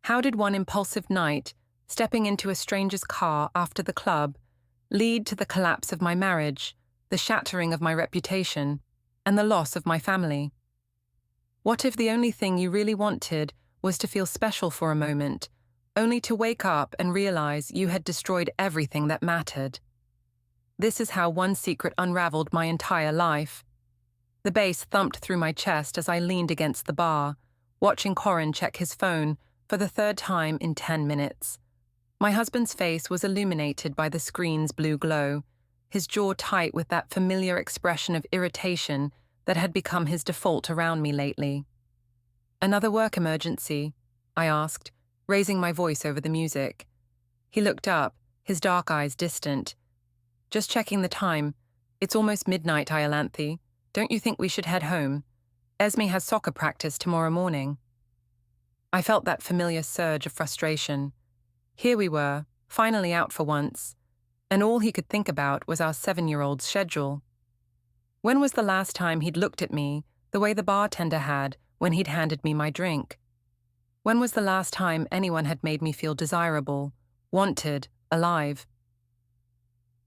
How did one impulsive night, stepping into a stranger's car after the club, lead to the collapse of my marriage, the shattering of my reputation, and the loss of my family? What if the only thing you really wanted was to feel special for a moment, only to wake up and realize you had destroyed everything that mattered? This is how one secret unraveled my entire life. The bass thumped through my chest as I leaned against the bar, watching Corin check his phone for the third time in 10 minutes. My husband's face was illuminated by the screen's blue glow, his jaw tight with that familiar expression of irritation that had become his default around me lately. "Another work emergency?" I asked, raising my voice over the music. He looked up, his dark eyes distant. "Just checking the time. It's almost midnight, Iolanthe. Don't you think we should head home? Esme has soccer practice tomorrow morning." I felt that familiar surge of frustration. Here we were, finally out for once, and all he could think about was our 7-year-old's schedule. When was the last time he'd looked at me the way the bartender had when he'd handed me my drink? When was the last time anyone had made me feel desirable, wanted, alive?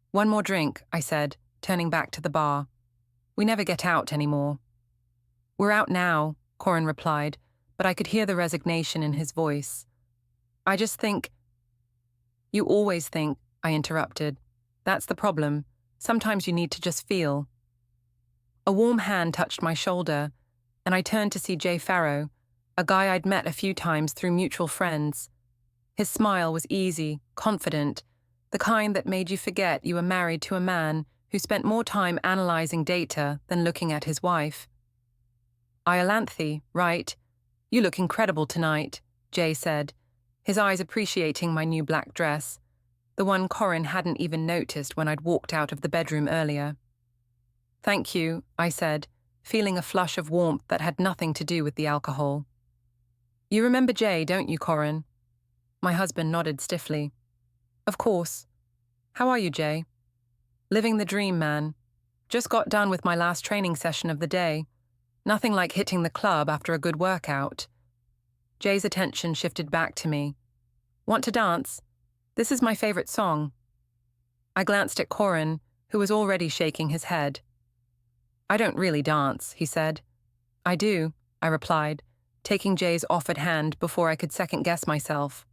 "One more drink," I said, turning back to the bar. "We never get out anymore." "We're out now," Corin replied, but I could hear the resignation in his voice. "I just think—" "You always think," I interrupted. "That's the problem. Sometimes you need to just feel." A warm hand touched my shoulder, and I turned to see Jay Farrow, a guy I'd met a few times through mutual friends. His smile was easy, confident, the kind that made you forget you were married to a man who spent more time analyzing data than looking at his wife. "Iolanthe, right? You look incredible tonight," Jay said, his eyes appreciating my new black dress, the one Corin hadn't even noticed when I'd walked out of the bedroom earlier. "Thank you," I said, feeling a flush of warmth that had nothing to do with the alcohol. "You remember Jay, don't you, Corin?" My husband nodded stiffly. "Of course. How are you, Jay?" "Living the dream, man. Just got done with my last training session of the day. Nothing like hitting the club after a good workout." Jay's attention shifted back to me. "Want to dance? This is my favorite song." I glanced at Corin, who was already shaking his head. "I don't really dance," he said. "I do," I replied, taking Jay's offered hand before I could second-guess myself.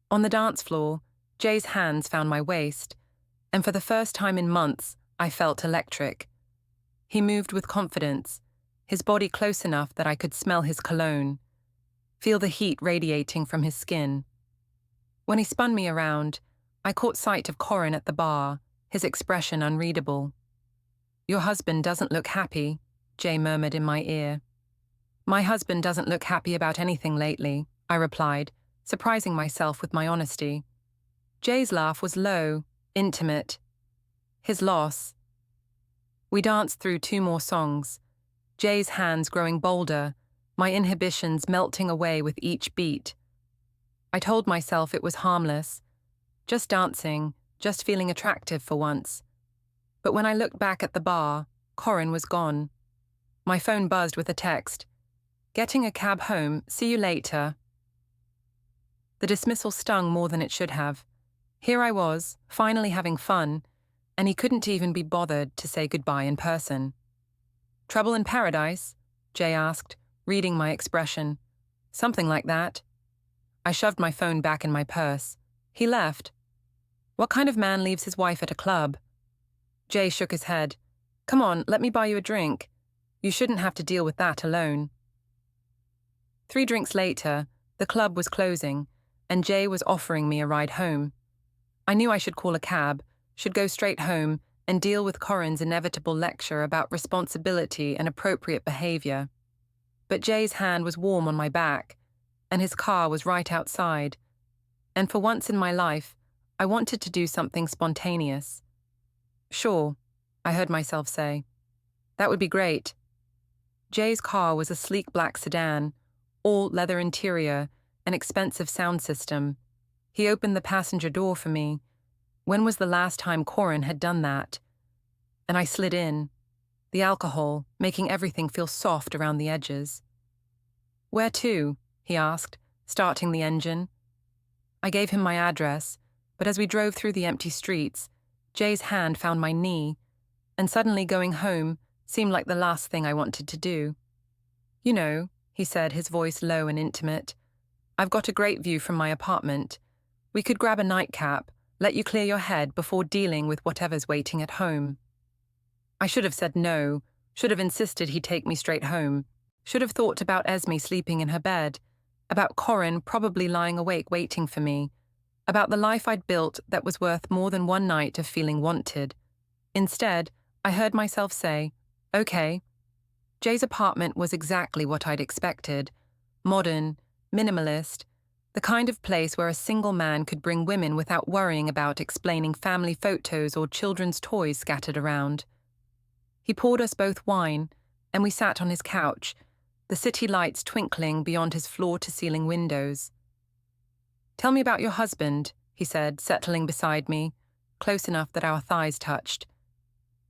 On the dance floor, Jay's hands found my waist, and for the first time in months, I felt electric. He moved with confidence, his body close enough that I could smell his cologne, feel the heat radiating from his skin. When he spun me around, I caught sight of Corin at the bar, his expression unreadable. "Your husband doesn't look happy," Jay murmured in my ear. "My husband doesn't look happy about anything lately," I replied, surprising myself with my honesty. Jay's laugh was low, intimate. "His loss." We danced through 2 more songs, Jay's hands growing bolder, my inhibitions melting away with each beat. I told myself it was harmless, just dancing, just feeling attractive for once. But when I looked back at the bar, Corin was gone. My phone buzzed with a text. "Getting a cab home, see you later." The dismissal stung more than it should have. Here I was, finally having fun, and he couldn't even be bothered to say goodbye in person. "Trouble in paradise?" Jay asked, reading my expression. "Something like that." I shoved my phone back in my purse. He left. What kind of man leaves his wife at a club? Jay shook his head. "Come on, let me buy you a drink. You shouldn't have to deal with that alone." 3 drinks later, the club was closing, and Jay was offering me a ride home. I knew I should call a cab, should go straight home, and deal with Corin's inevitable lecture about responsibility and appropriate behavior. But Jay's hand was warm on my back, and his car was right outside. And for once in my life, I wanted to do something spontaneous. "Sure," I heard myself say. "That would be great." Jay's car was a sleek black sedan, all leather interior, an expensive sound system. He opened the passenger door for me. When was the last time Corin had done that? And I slid in, the alcohol making everything feel soft around the edges. "Where to?" he asked, starting the engine. I gave him my address, but as we drove through the empty streets, Jay's hand found my knee, and suddenly going home seemed like the last thing I wanted to do. "You know," he said, his voice low and intimate, "I've got a great view from my apartment. We could grab a nightcap, let you clear your head before dealing with whatever's waiting at home." I should have said no, should have insisted he take me straight home, should have thought about Esme sleeping in her bed, about Corin probably lying awake waiting for me, about the life I'd built that was worth more than one night of feeling wanted. Instead, I heard myself say, "Okay." Jay's apartment was exactly what I'd expected. Modern, minimalist, the kind of place where a single man could bring women without worrying about explaining family photos or children's toys scattered around. He poured us both wine, and we sat on his couch, the city lights twinkling beyond his floor-to-ceiling windows. "Tell me about your husband," he said, settling beside me, close enough that our thighs touched.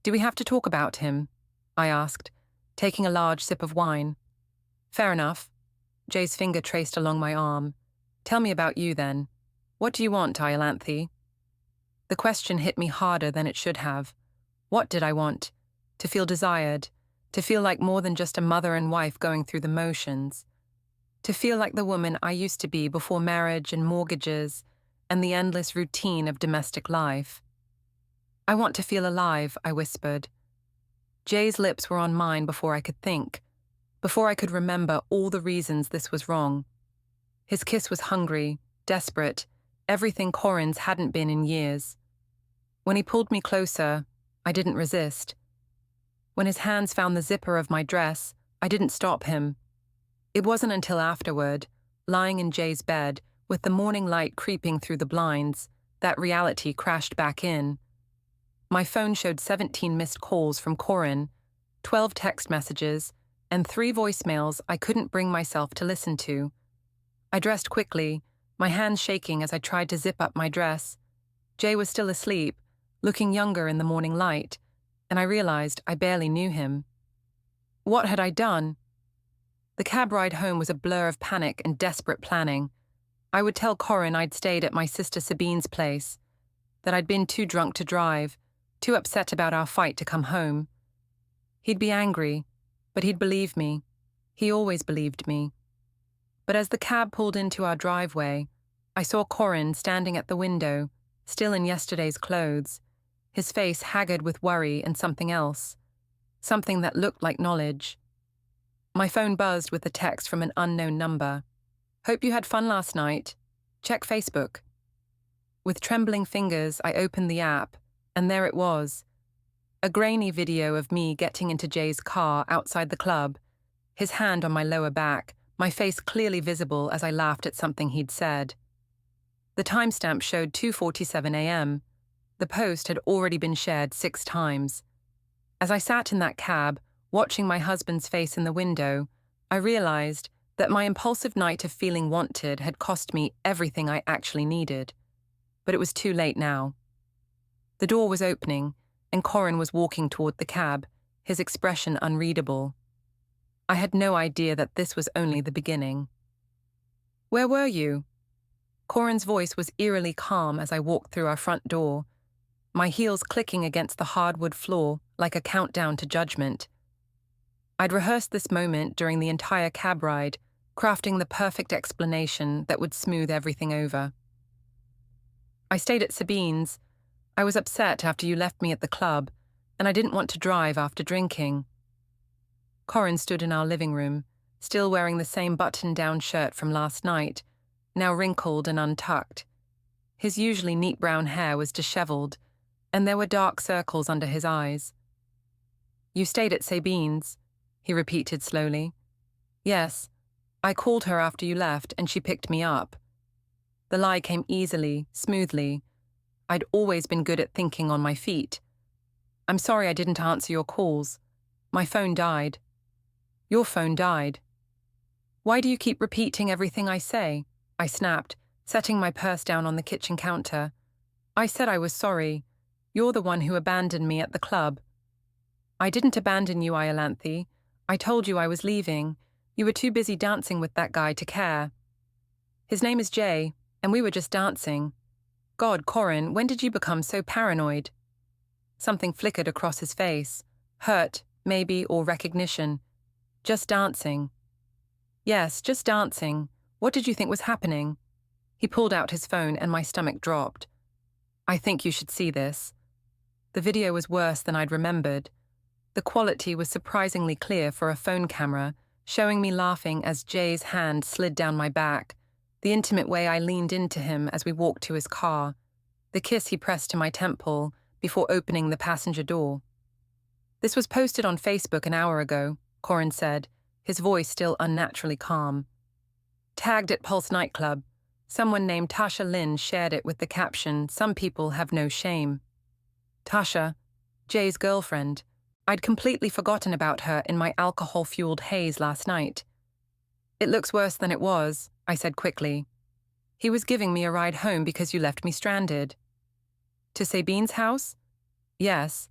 "Do we have to talk about him?" I asked, taking a large sip of wine. "Fair enough." Jay's finger traced along my arm. "Tell me about you, then. What do you want, Iolanthe?" The question hit me harder than it should have. What did I want? To feel desired, to feel like more than just a mother and wife going through the motions, to feel like the woman I used to be before marriage and mortgages and the endless routine of domestic life. "I want to feel alive," I whispered. Jay's lips were on mine before I could think, before I could remember all the reasons this was wrong. His kiss was hungry, desperate, everything Corin's hadn't been in years. When he pulled me closer, I didn't resist. When his hands found the zipper of my dress, I didn't stop him. It wasn't until afterward, lying in Jay's bed, with the morning light creeping through the blinds, that reality crashed back in. My phone showed 17 missed calls from Corin, 12 text messages, and 3 voicemails I couldn't bring myself to listen to. I dressed quickly, my hands shaking as I tried to zip up my dress. Jay was still asleep, looking younger in the morning light, and I realized I barely knew him. What had I done? The cab ride home was a blur of panic and desperate planning. I would tell Corin I'd stayed at my sister Sabine's place, that I'd been too drunk to drive, too upset about our fight to come home. He'd be angry, but he'd believe me. He always believed me. But as the cab pulled into our driveway, I saw Corin standing at the window, still in yesterday's clothes, his face haggard with worry and something else, something that looked like knowledge. My phone buzzed with a text from an unknown number. "Hope you had fun last night. Check Facebook." With trembling fingers, I opened the app, and there it was. A grainy video of me getting into Jay's car outside the club, his hand on my lower back, my face clearly visible as I laughed at something he'd said. The timestamp showed 2:47 a.m. The post had already been shared 6 times. As I sat in that cab, watching my husband's face in the window, I realized that my impulsive night of feeling wanted had cost me everything I actually needed. But it was too late now. The door was opening, and Corin was walking toward the cab, his expression unreadable. I had no idea that this was only the beginning. "Where were you?" Corin's voice was eerily calm as I walked through our front door, my heels clicking against the hardwood floor like a countdown to judgment. I'd rehearsed this moment during the entire cab ride, crafting the perfect explanation that would smooth everything over. "I stayed at Sabine's. I was upset after you left me at the club, and I didn't want to drive after drinking." Corin stood in our living room, still wearing the same button-down shirt from last night, now wrinkled and untucked. His usually neat brown hair was disheveled, and there were dark circles under his eyes. "You stayed at Sabine's," he repeated slowly. "Yes, I called her after you left, and she picked me up." The lie came easily, smoothly. I'd always been good at thinking on my feet. "I'm sorry I didn't answer your calls. My phone died." "Your phone died." "Why do you keep repeating everything I say?" I snapped, setting my purse down on the kitchen counter. "I said I was sorry. You're the one who abandoned me at the club." "I didn't abandon you, Iolanthe. I told you I was leaving. You were too busy dancing with that guy to care." His name is Jay, and we were just dancing. God, Corin, when did you become so paranoid? Something flickered across his face. Hurt, maybe, or recognition. Just dancing. Yes, just dancing. What did you think was happening? He pulled out his phone and my stomach dropped. I think you should see this. The video was worse than I'd remembered. The quality was surprisingly clear for a phone camera, showing me laughing as Jay's hand slid down my back, the intimate way I leaned into him as we walked to his car, the kiss he pressed to my temple before opening the passenger door. This was posted on Facebook an hour ago, Corin said, his voice still unnaturally calm. Tagged at Pulse nightclub, someone named Tasha Lynn shared it with the caption, "Some people have no shame." Tasha, Jay's girlfriend. I'd completely forgotten about her in my alcohol-fueled haze last night. It looks worse than it was, I said quickly. He was giving me a ride home because you left me stranded. To Sabine's house? Yes.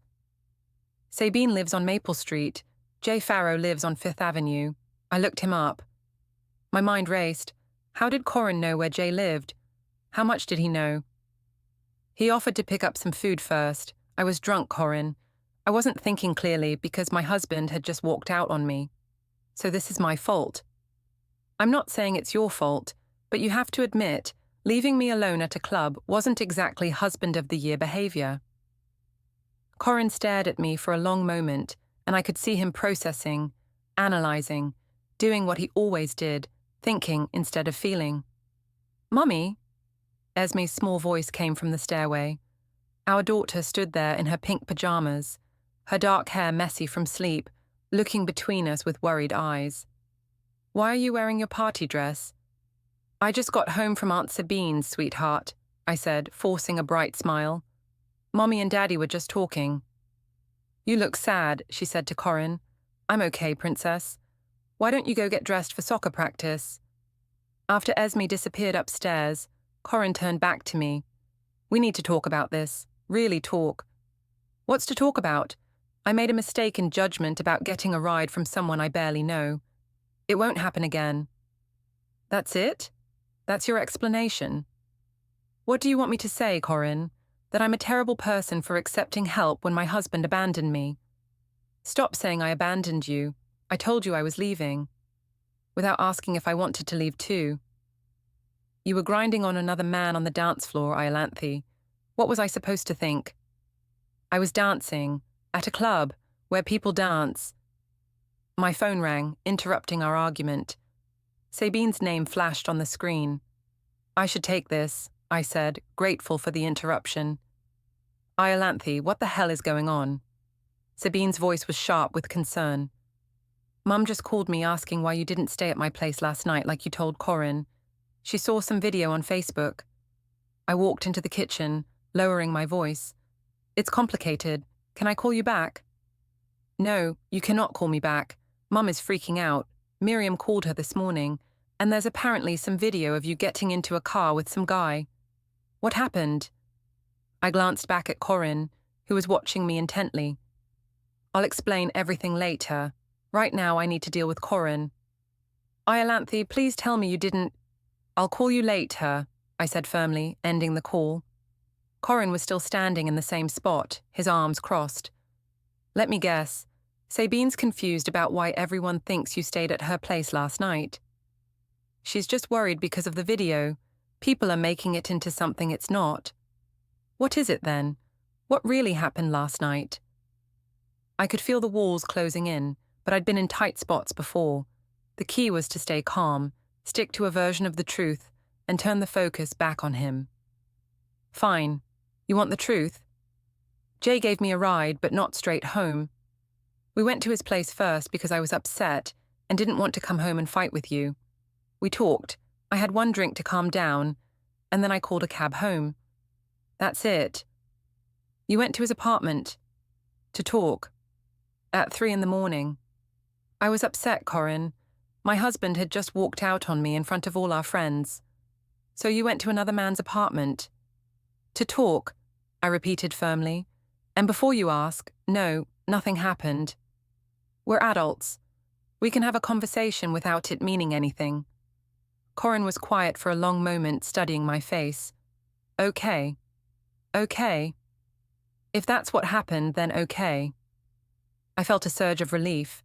Sabine lives on Maple Street. Jay Farrow lives on 5th Avenue. I looked him up. My mind raced. How did Corin know where Jay lived? How much did he know? He offered to pick up some food first. I was drunk, Corin. I wasn't thinking clearly because my husband had just walked out on me. So this is my fault. I'm not saying it's your fault, but you have to admit, leaving me alone at a club wasn't exactly husband-of-the-year behavior. Corin stared at me for a long moment, and I could see him processing, analyzing, doing what he always did, thinking instead of feeling. Mummy? Esme's small voice came from the stairway. Our daughter stood there in her pink pajamas, her dark hair messy from sleep, looking between us with worried eyes. Why are you wearing your party dress? I just got home from Aunt Sabine's, sweetheart, I said, forcing a bright smile. Mommy and Daddy were just talking. You look sad, she said to Corin. I'm okay, princess. Why don't you go get dressed for soccer practice? After Esme disappeared upstairs, Corin turned back to me. We need to talk about this. Really talk. What's to talk about? I made a mistake in judgment about getting a ride from someone I barely know. It won't happen again. That's it? That's your explanation? What do you want me to say, Corin? That I'm a terrible person for accepting help when my husband abandoned me? Stop saying I abandoned you. I told you I was leaving. Without asking if I wanted to leave too. You were grinding on another man on the dance floor, Iolanthe. What was I supposed to think? I was dancing, at a club, where people dance. My phone rang, interrupting our argument. Sabine's name flashed on the screen. I should take this, I said, grateful for the interruption. Iolanthe, what the hell is going on? Sabine's voice was sharp with concern. Mum just called me asking why you didn't stay at my place last night like you told Corin. She saw some video on Facebook. I walked into the kitchen, lowering my voice. It's complicated. Can I call you back? No, you cannot call me back. Mum is freaking out. Miriam called her this morning, and there's apparently some video of you getting into a car with some guy. What happened? I glanced back at Corin, who was watching me intently. I'll explain everything later. Right now I need to deal with Corin. Iolanthe, please tell me you didn't... I'll call you later, I said firmly, ending the call. Corin was still standing in the same spot, his arms crossed. Let me guess. Sabine's confused about why everyone thinks you stayed at her place last night. She's just worried because of the video. People are making it into something it's not. What is it then? What really happened last night? I could feel the walls closing in, but I'd been in tight spots before. The key was to stay calm, stick to a version of the truth, and turn the focus back on him. Fine. You want the truth? Jay gave me a ride, but not straight home. We went to his place first because I was upset and didn't want to come home and fight with you. We talked. I had one drink to calm down, and then I called a cab home. That's it. You went to his apartment to talk at 3 a.m. I was upset, Corin. My husband had just walked out on me in front of all our friends. So you went to another man's apartment to talk, I repeated firmly. And before you ask, no, nothing happened. We're adults. We can have a conversation without it meaning anything. Corin was quiet for a long moment, studying my face. Okay. Okay. If that's what happened, then okay. I felt a surge of relief.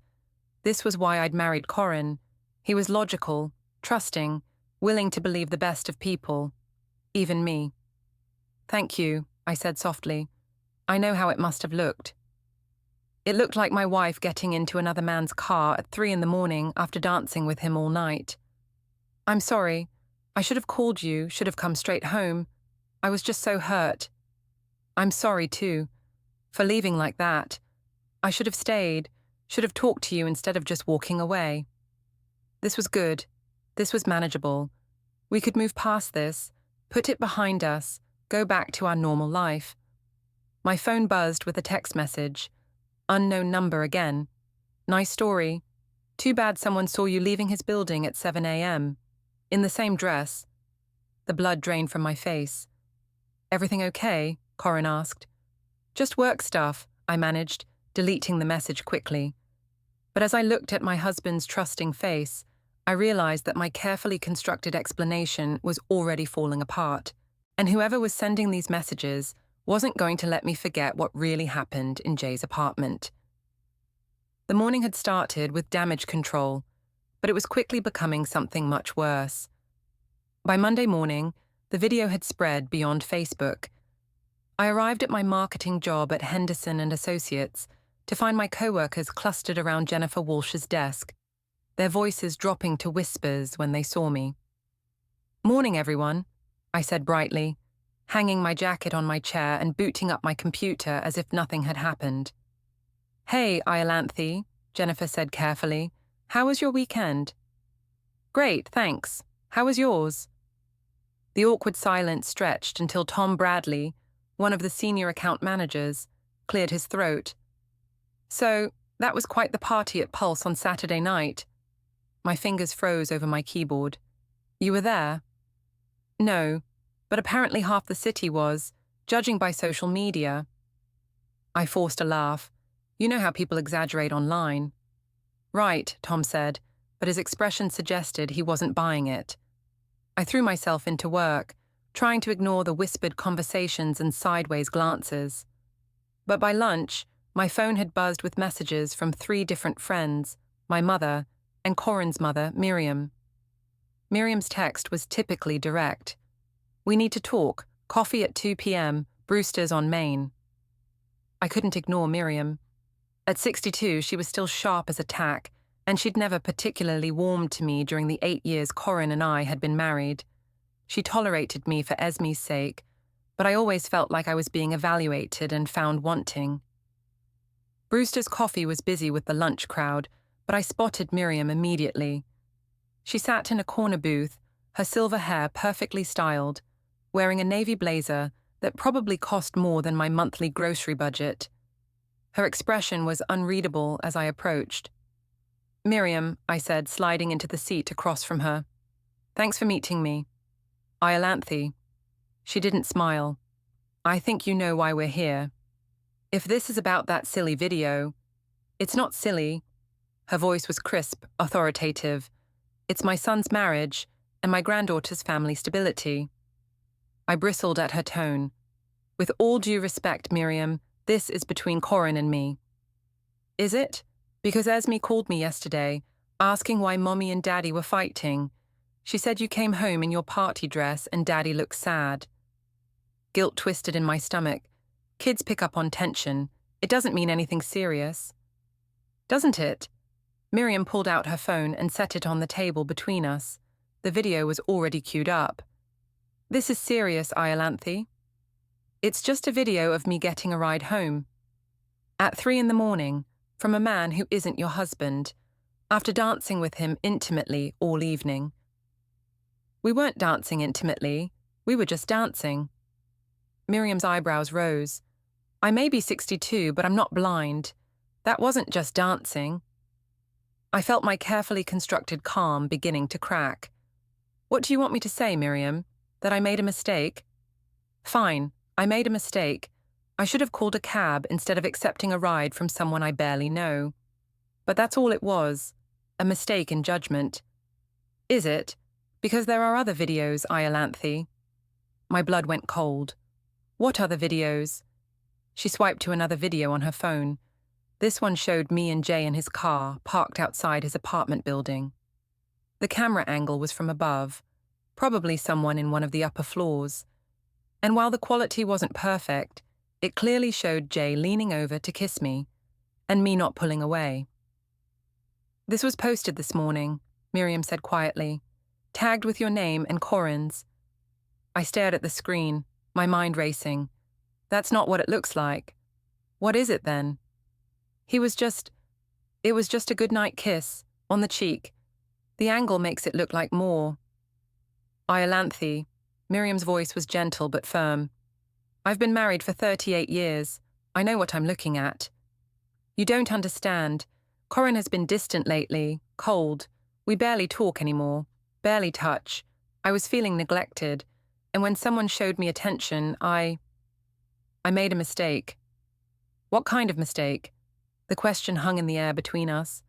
This was why I'd married Corin. He was logical, trusting, willing to believe the best of people, even me. Thank you, I said softly. I know how it must have looked. It looked like my wife getting into another man's car at 3 a.m. after dancing with him all night. I'm sorry. I should have called you, should have come straight home. I was just so hurt. I'm sorry, too, for leaving like that. I should have stayed, should have talked to you instead of just walking away. This was good. This was manageable. We could move past this, put it behind us, go back to our normal life. My phone buzzed with a text message. Unknown number again. Nice story. Too bad someone saw you leaving his building at 7 a.m. In the same dress. The blood drained from my face. Everything okay? Corin asked. Just work stuff, I managed, deleting the message quickly. But as I looked at my husband's trusting face, I realized that my carefully constructed explanation was already falling apart, and whoever was sending these messages wasn't going to let me forget what really happened in Jay's apartment. The morning had started with damage control, but it was quickly becoming something much worse. By Monday morning, the video had spread beyond Facebook. I arrived at my marketing job at Henderson and Associates to find my co-workers clustered around Jennifer Walsh's desk, their voices dropping to whispers when they saw me. Morning, everyone, I said brightly, hanging my jacket on my chair and booting up my computer as if nothing had happened. Hey, Iolanthe, Jennifer said carefully. How was your weekend? Great, thanks. How was yours? The awkward silence stretched until Tom Bradley, one of the senior account managers, cleared his throat. So, that was quite the party at Pulse on Saturday night. My fingers froze over my keyboard. You were there? No, but apparently half the city was, judging by social media. I forced a laugh. You know how people exaggerate online. Right, Tom said, but his expression suggested he wasn't buying it. I threw myself into work, trying to ignore the whispered conversations and sideways glances. But by lunch, my phone had buzzed with messages from 3 different friends, my mother, and Corin's mother, Miriam. Miriam's text was typically direct. We need to talk, coffee at 2 p.m., Brewster's on Main. I couldn't ignore Miriam. At 62, she was still sharp as a tack, and she'd never particularly warmed to me during the 8 years Corin and I had been married. She tolerated me for Esme's sake, but I always felt like I was being evaluated and found wanting. Brewster's Coffee was busy with the lunch crowd, but I spotted Miriam immediately. She sat in a corner booth, her silver hair perfectly styled, wearing a navy blazer that probably cost more than my monthly grocery budget. Her expression was unreadable as I approached. Miriam, I said, sliding into the seat across from her. Thanks for meeting me. Iolanthe. She didn't smile. I think you know why we're here. If this is about that silly video, it's not silly. Her voice was crisp, authoritative. It's my son's marriage and my granddaughter's family stability. I bristled at her tone. With all due respect, Miriam, this is between Corin and me. Is it? Because Esme called me yesterday, asking why Mommy and Daddy were fighting. She said you came home in your party dress and Daddy looked sad. Guilt twisted in my stomach. Kids pick up on tension. It doesn't mean anything serious. Doesn't it? Miriam pulled out her phone and set it on the table between us. The video was already queued up. This is serious, Iolanthe. It's just a video of me getting a ride home. At 3 a.m, from a man who isn't your husband, after dancing with him intimately all evening. We weren't dancing intimately, we were just dancing. Miriam's eyebrows rose. I may be 62, but I'm not blind. That wasn't just dancing. I felt my carefully constructed calm beginning to crack. What do you want me to say, Miriam? That I made a mistake? Fine, I made a mistake. I should have called a cab instead of accepting a ride from someone I barely know. But that's all it was, a mistake in judgment. Is it? Because there are other videos, Iolanthe. My blood went cold. What other videos? She swiped to another video on her phone. This one showed me and Jay in his car, parked outside his apartment building. The camera angle was from above, probably someone in one of the upper floors. And while the quality wasn't perfect, it clearly showed Jay leaning over to kiss me, and me not pulling away. "This was posted this morning," Miriam said quietly, "tagged with your name and Corin's." I stared at the screen, my mind racing. That's not what it looks like. What is it then? It was just a goodnight kiss, on the cheek. The angle makes it look like more. Iolanthe, Miriam's voice was gentle but firm. I've been married for 38 years. I know what I'm looking at. You don't understand. Corin has been distant lately, cold. We barely talk anymore, barely touch. I was feeling neglected, and when someone showed me attention, I made a mistake. What kind of mistake? The question hung in the air between us.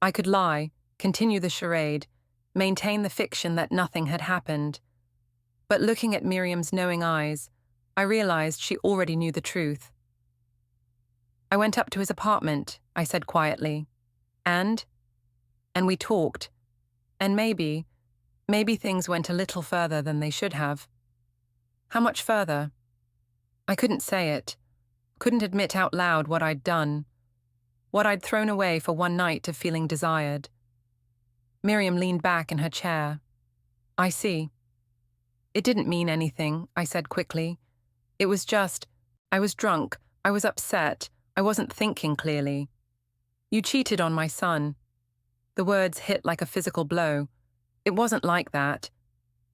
I could lie, continue the charade, maintain the fiction that nothing had happened. But looking at Miriam's knowing eyes, I realized she already knew the truth. I went up to his apartment, I said quietly. And we talked. And maybe things went a little further than they should have. How much further? I couldn't say it, couldn't admit out loud what I'd done, what I'd thrown away for one night of feeling desired. Miriam leaned back in her chair. I see. It didn't mean anything, I said quickly. It was just, I was drunk, I was upset, I wasn't thinking clearly. You cheated on my son. The words hit like a physical blow. It wasn't like that.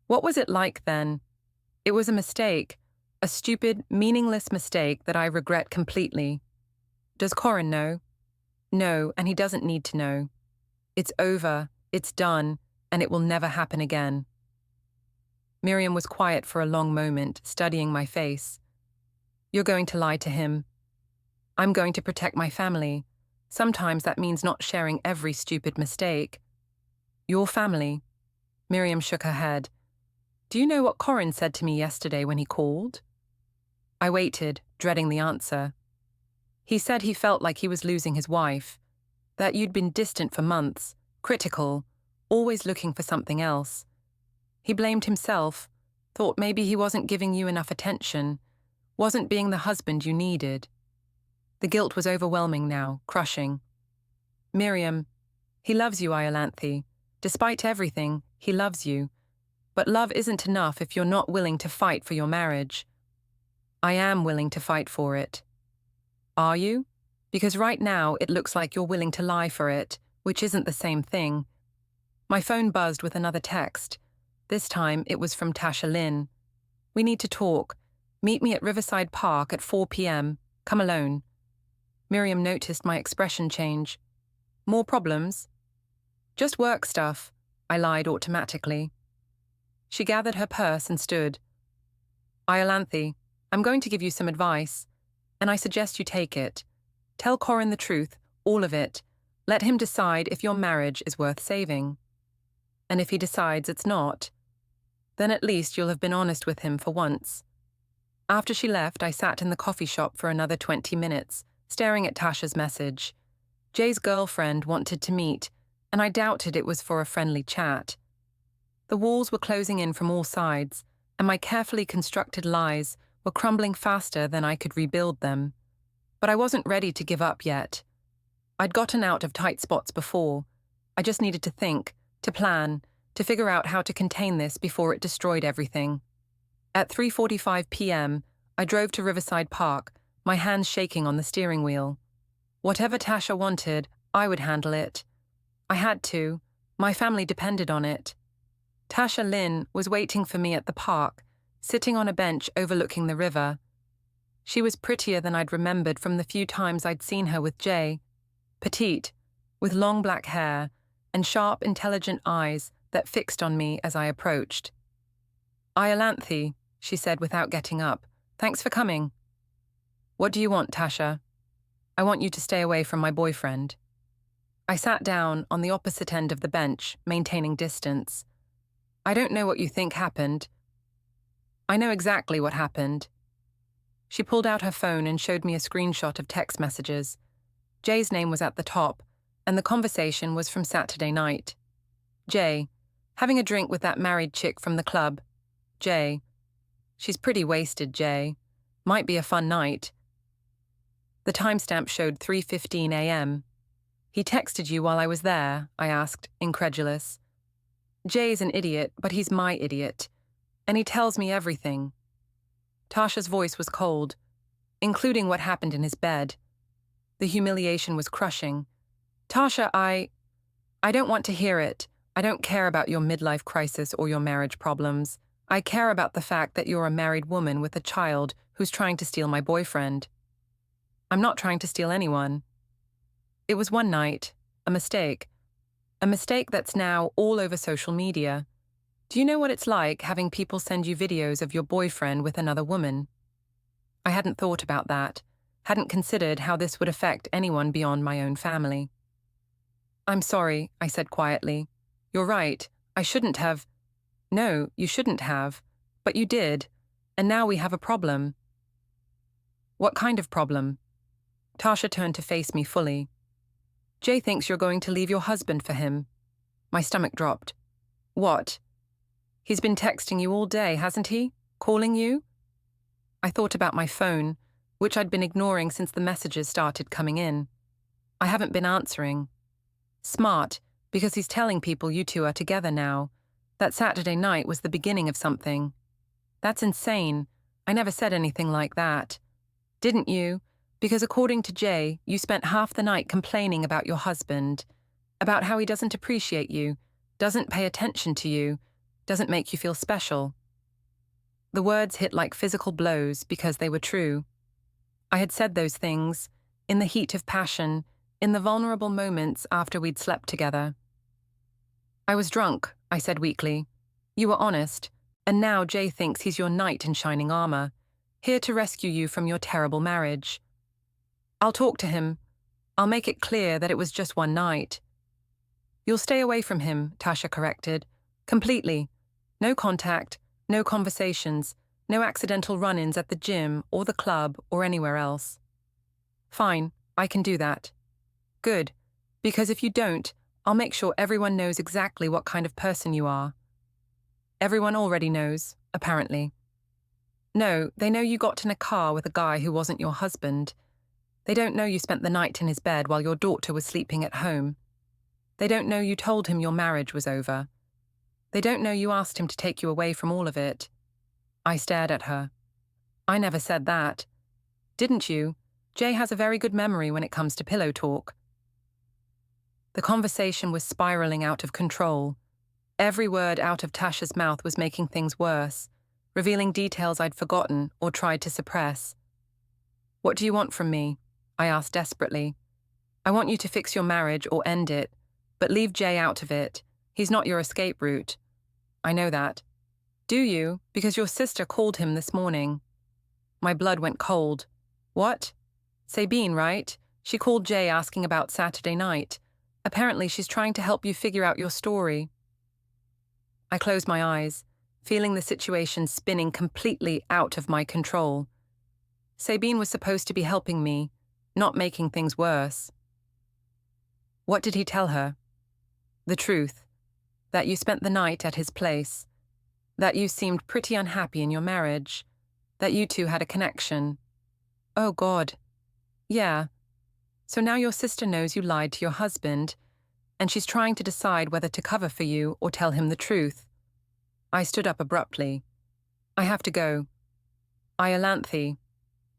What was it like then? It was a mistake, a stupid, meaningless mistake that I regret completely. Does Corin know? No, and he doesn't need to know. It's over, it's done, and it will never happen again. Miriam was quiet for a long moment, studying my face. You're going to lie to him. I'm going to protect my family. Sometimes that means not sharing every stupid mistake. Your family. Miriam shook her head. Do you know what Corin said to me yesterday when he called? I waited, dreading the answer. He said he felt like he was losing his wife, that you'd been distant for months, critical, always looking for something else. He blamed himself, thought maybe he wasn't giving you enough attention, wasn't being the husband you needed. The guilt was overwhelming now, crushing. Miriam, he loves you, Iolanthe. Despite everything, he loves you. But love isn't enough if you're not willing to fight for your marriage. I am willing to fight for it. Are you? Because right now it looks like you're willing to lie for it, which isn't the same thing. My phone buzzed with another text. This time it was from Tasha Lynn. We need to talk. Meet me at Riverside Park at 4 p.m. Come alone. Miriam noticed my expression change. More problems? Just work stuff, I lied automatically. She gathered her purse and stood. Iolanthe, I'm going to give you some advice, and I suggest you take it. Tell Corin the truth, all of it. Let him decide if your marriage is worth saving. And if he decides it's not, then at least you'll have been honest with him for once. After she left, I sat in the coffee shop for another 20 minutes, staring at Tasha's message. Jay's girlfriend wanted to meet, and I doubted it was for a friendly chat. The walls were closing in from all sides, and my carefully constructed lies were crumbling faster than I could rebuild them. But I wasn't ready to give up yet. I'd gotten out of tight spots before. I just needed to think, to plan, to figure out how to contain this before it destroyed everything. At 3:45 p.m., I drove to Riverside Park, my hands shaking on the steering wheel. Whatever Tasha wanted, I would handle it. I had to. My family depended on it. Tasha Lynn was waiting for me at the park, sitting on a bench overlooking the river. She was prettier than I'd remembered from the few times I'd seen her with Jay. Petite, with long black hair, and sharp, intelligent eyes that fixed on me as I approached. Iolanthe, she said without getting up. Thanks for coming. What do you want, Tasha? I want you to stay away from my boyfriend. I sat down on the opposite end of the bench, maintaining distance. I don't know what you think happened. I know exactly what happened. She pulled out her phone and showed me a screenshot of text messages. Jay's name was at the top, and the conversation was from Saturday night. Jay, having a drink with that married chick from the club. Jay, she's pretty wasted, Jay. Might be a fun night. The timestamp showed 3:15 a.m. He texted you while I was there, I asked, incredulous. Jay's an idiot, but he's my idiot. And he tells me everything. Tasha's voice was cold, including what happened in his bed. The humiliation was crushing. Tasha, I don't want to hear it. I don't care about your midlife crisis or your marriage problems. I care about the fact that you're a married woman with a child who's trying to steal my boyfriend. I'm not trying to steal anyone. It was one night, a mistake. A mistake that's now all over social media. Do you know what it's like having people send you videos of your boyfriend with another woman? I hadn't thought about that, hadn't considered how this would affect anyone beyond my own family. I'm sorry, I said quietly. You're right, I shouldn't have. No, you shouldn't have. But you did, and now we have a problem. What kind of problem? Tasha turned to face me fully. Jay thinks you're going to leave your husband for him. My stomach dropped. What? He's been texting you all day, hasn't he? Calling you? I thought about my phone, which I'd been ignoring since the messages started coming in. I haven't been answering. Smart, because he's telling people you two are together now. That Saturday night was the beginning of something. That's insane. I never said anything like that. Didn't you? Because according to Jay, you spent half the night complaining about your husband, about how he doesn't appreciate you, doesn't pay attention to you, doesn't make you feel special. The words hit like physical blows because they were true. I had said those things, in the heat of passion, in the vulnerable moments after we'd slept together. I was drunk, I said weakly. You were honest, and now Jay thinks he's your knight in shining armor, here to rescue you from your terrible marriage. I'll talk to him. I'll make it clear that it was just one night. You'll stay away from him, Tasha corrected. Completely. No contact, no conversations, no accidental run-ins at the gym or the club or anywhere else. Fine, I can do that. Good, because if you don't, I'll make sure everyone knows exactly what kind of person you are. Everyone already knows, apparently. No, they know you got in a car with a guy who wasn't your husband. They don't know you spent the night in his bed while your daughter was sleeping at home. They don't know you told him your marriage was over. They don't know you asked him to take you away from all of it. I stared at her. I never said that. Didn't you? Jay has a very good memory when it comes to pillow talk. The conversation was spiraling out of control. Every word out of Tasha's mouth was making things worse, revealing details I'd forgotten or tried to suppress. What do you want from me? I asked desperately. I want you to fix your marriage or end it, but leave Jay out of it. He's not your escape route. I know that. Do you? Because your sister called him this morning. My blood went cold. What? Sabine, right? She called Jay asking about Saturday night. Apparently she's trying to help you figure out your story. I closed my eyes, feeling the situation spinning completely out of my control. Sabine was supposed to be helping me, not making things worse. What did he tell her? The truth. That you spent the night at his place. That you seemed pretty unhappy in your marriage. That you two had a connection. Oh, God. Yeah. So now your sister knows you lied to your husband, and she's trying to decide whether to cover for you or tell him the truth. I stood up abruptly. I have to go. Iolanthe.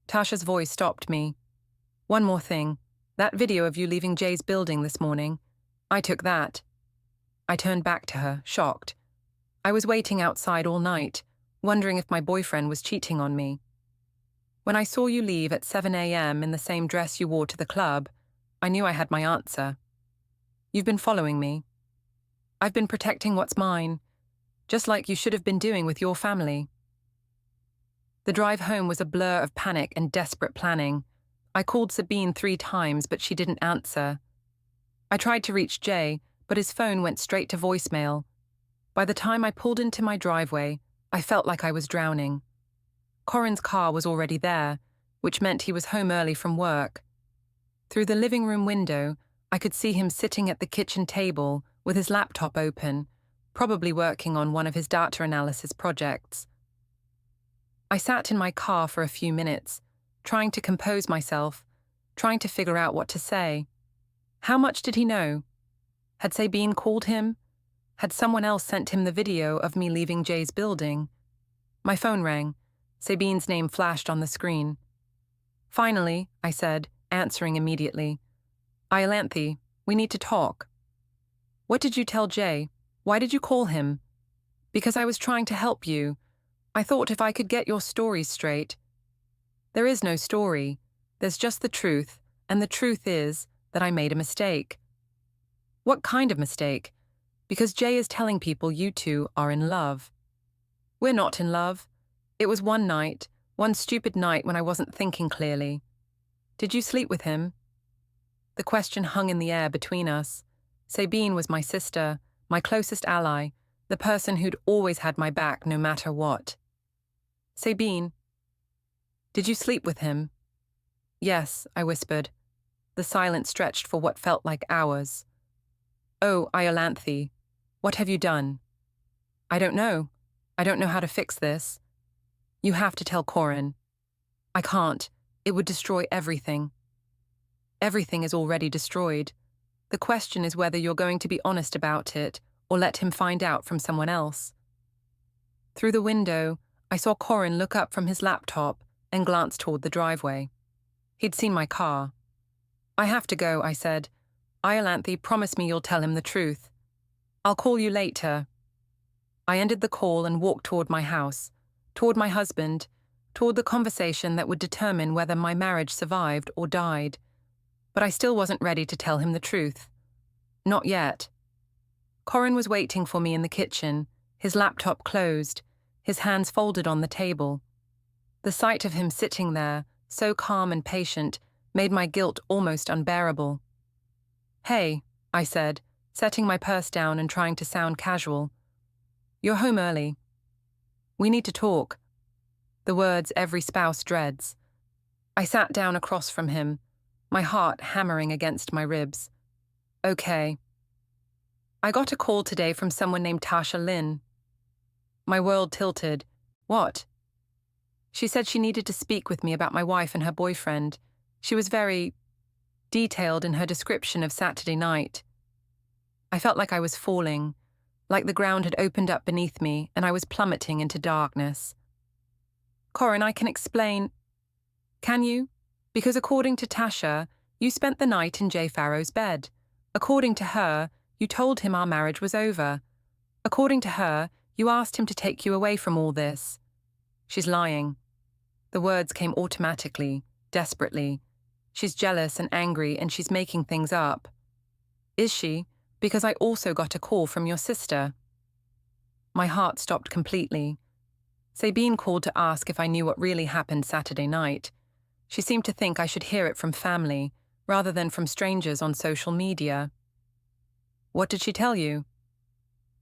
Tasha's voice stopped me. One more thing. That video of you leaving Jay's building this morning. I took that. I turned back to her, shocked. I was waiting outside all night, wondering if my boyfriend was cheating on me. When I saw you leave at 7 a.m. in the same dress you wore to the club, I knew I had my answer. You've been following me. I've been protecting what's mine, just like you should have been doing with your family. The drive home was a blur of panic and desperate planning. I called Sabine 3 times, but she didn't answer. I tried to reach Jay, but his phone went straight to voicemail. By the time I pulled into my driveway, I felt like I was drowning. Corin's car was already there, which meant he was home early from work. Through the living room window, I could see him sitting at the kitchen table with his laptop open, probably working on one of his data analysis projects. I sat in my car for a few minutes, trying to compose myself, trying to figure out what to say. How much did he know? Had Sabine called him? Had someone else sent him the video of me leaving Jay's building? My phone rang. Sabine's name flashed on the screen. "Finally," I said, answering immediately. "Iolanthe, we need to talk." "What did you tell Jay? Why did you call him?" "Because I was trying to help you. I thought if I could get your story straight." "There is no story. There's just the truth, and the truth is that I made a mistake." "What kind of mistake?" "Because Jay is telling people you two are in love." "We're not in love. It was one night, one stupid night when I wasn't thinking clearly." "Did you sleep with him?" The question hung in the air between us. Sabine was my sister, my closest ally, the person who'd always had my back no matter what. "Sabine, did you sleep with him?" "Yes," I whispered. The silence stretched for what felt like hours. "Oh, Iolanthe, what have you done?" "I don't know. I don't know how to fix this." "You have to tell Corin." "I can't. It would destroy everything." "Everything is already destroyed. The question is whether you're going to be honest about it or let him find out from someone else." Through the window, I saw Corin look up from his laptop and glance toward the driveway. He'd seen my car. "I have to go," I said. "Iolanthe, promise me you'll tell him the truth." "I'll call you later." I ended the call and walked toward my house, toward my husband, toward the conversation that would determine whether my marriage survived or died. But I still wasn't ready to tell him the truth. Not yet. Corin was waiting for me in the kitchen, his laptop closed, his hands folded on the table. The sight of him sitting there, so calm and patient, made my guilt almost unbearable. "Hey," I said, setting my purse down and trying to sound casual. "You're home early. We need to talk." The words every spouse dreads. I sat down across from him, my heart hammering against my ribs. "Okay." "I got a call today from someone named Tasha Lynn." My world tilted. "What?" "She said she needed to speak with me about my wife and her boyfriend. She was very detailed in her description of Saturday night." I felt like I was falling, like the ground had opened up beneath me and I was plummeting into darkness. "Corin, I can explain." "Can you? Because according to Tasha, you spent the night in Jay Farrow's bed. According to her, you told him our marriage was over. According to her, you asked him to take you away from all this." She's lying. The words came automatically, desperately. She's jealous and angry and she's making things up. "Is she? Because I also got a call from your sister." My heart stopped completely. Sabine called to ask if I knew what really happened Saturday night. She seemed to think I should hear it from family, rather than from strangers on social media. "What did she tell you?"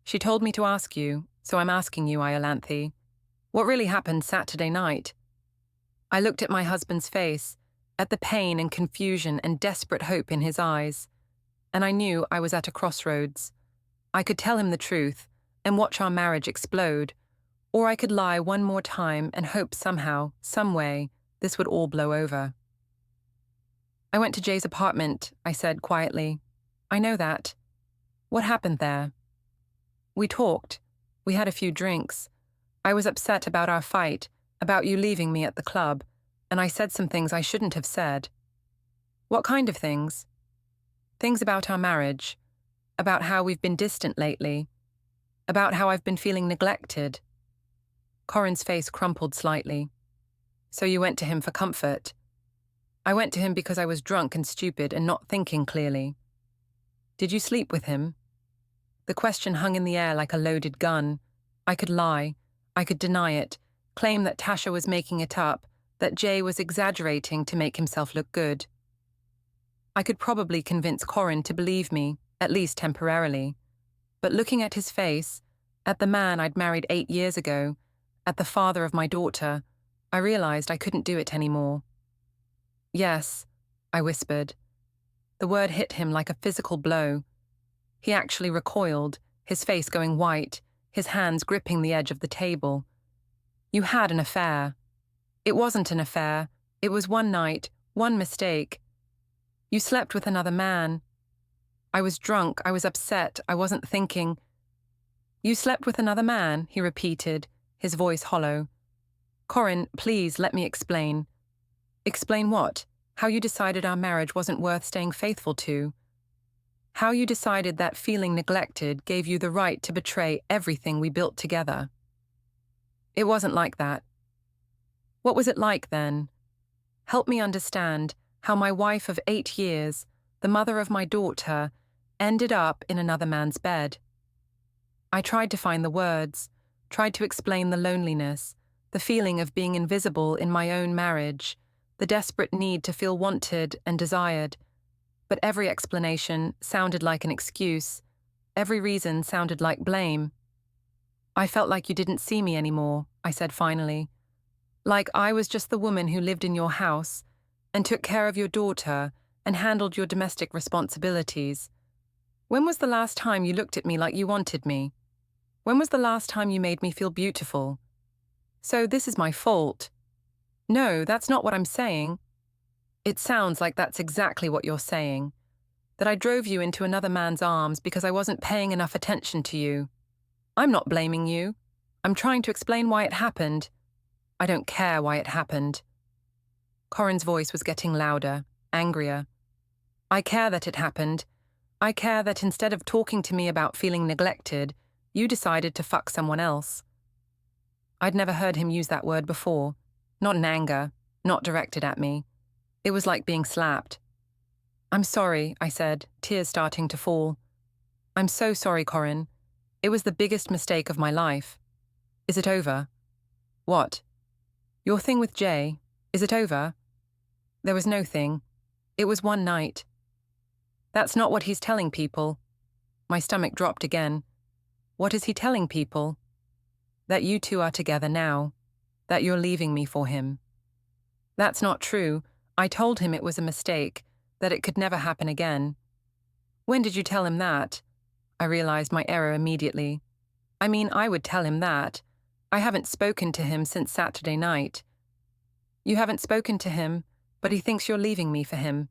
"She told me to ask you, so I'm asking you, Iolanthe. What really happened Saturday night?" I looked at my husband's face, at the pain and confusion and desperate hope in his eyes, and I knew I was at a crossroads. I could tell him the truth and watch our marriage explode, or I could lie one more time and hope somehow, some way, this would all blow over. "I went to Jay's apartment," I said quietly. "I know that. What happened there?" "We talked. We had a few drinks. I was upset about our fight, about you leaving me at the club, and I said some things I shouldn't have said." "What kind of things?" "Things about our marriage, about how we've been distant lately, about how I've been feeling neglected." Corin's face crumpled slightly. "So you went to him for comfort?" "I went to him because I was drunk and stupid and not thinking clearly." "Did you sleep with him?" The question hung in the air like a loaded gun. I could lie. I could deny it, claim that Tasha was making it up, that Jay was exaggerating to make himself look good. I could probably convince Corin to believe me, at least temporarily. But looking at his face, At the man I'd married 8 years ago, at the father of my daughter, I realized I couldn't do it anymore. Yes, I whispered. The word hit him like a physical blow. He actually recoiled, his face going white, his hands gripping the edge of the table. You had an affair. It wasn't an affair. It was one night, one mistake. You slept with another man. I was drunk, I was upset, I wasn't thinking. You slept with another man, he repeated, his voice hollow. Corin, please let me explain. Explain what? How you decided our marriage wasn't worth staying faithful to. How you decided that feeling neglected gave you the right to betray everything we built together. It wasn't like that. What was it like then? Help me understand how my wife of 8 years, the mother of my daughter, ended up in another man's bed. I tried to find the words, tried to explain the loneliness, the feeling of being invisible in my own marriage, the desperate need to feel wanted and desired. But every explanation sounded like an excuse. Every reason sounded like blame. I felt like you didn't see me anymore, I said finally. Like I was just the woman who lived in your house and took care of your daughter and handled your domestic responsibilities. When was the last time you looked at me like you wanted me? When was the last time you made me feel beautiful? So this is my fault. No, that's not what I'm saying. It sounds like that's exactly what you're saying. That I drove you into another man's arms because I wasn't paying enough attention to you. I'm not blaming you. I'm trying to explain why it happened. I don't care why it happened. Corin's voice was getting louder, angrier. I care that it happened. I care that instead of talking to me about feeling neglected, you decided to fuck someone else. I'd never heard him use that word before. Not in anger, not directed at me. It was like being slapped. I'm sorry, I said, tears starting to fall. I'm so sorry, Corin. It was the biggest mistake of my life. Is it over? What? Your thing with Jay, is it over? There was no thing. It was one night. That's not what he's telling people. My stomach dropped again. What is he telling people? That you two are together now. That you're leaving me for him. That's not true. I told him it was a mistake, that it could never happen again. When did you tell him that? I realized my error immediately. I mean, I would tell him that. I haven't spoken to him since Saturday night. You haven't spoken to him, but he thinks you're leaving me for him.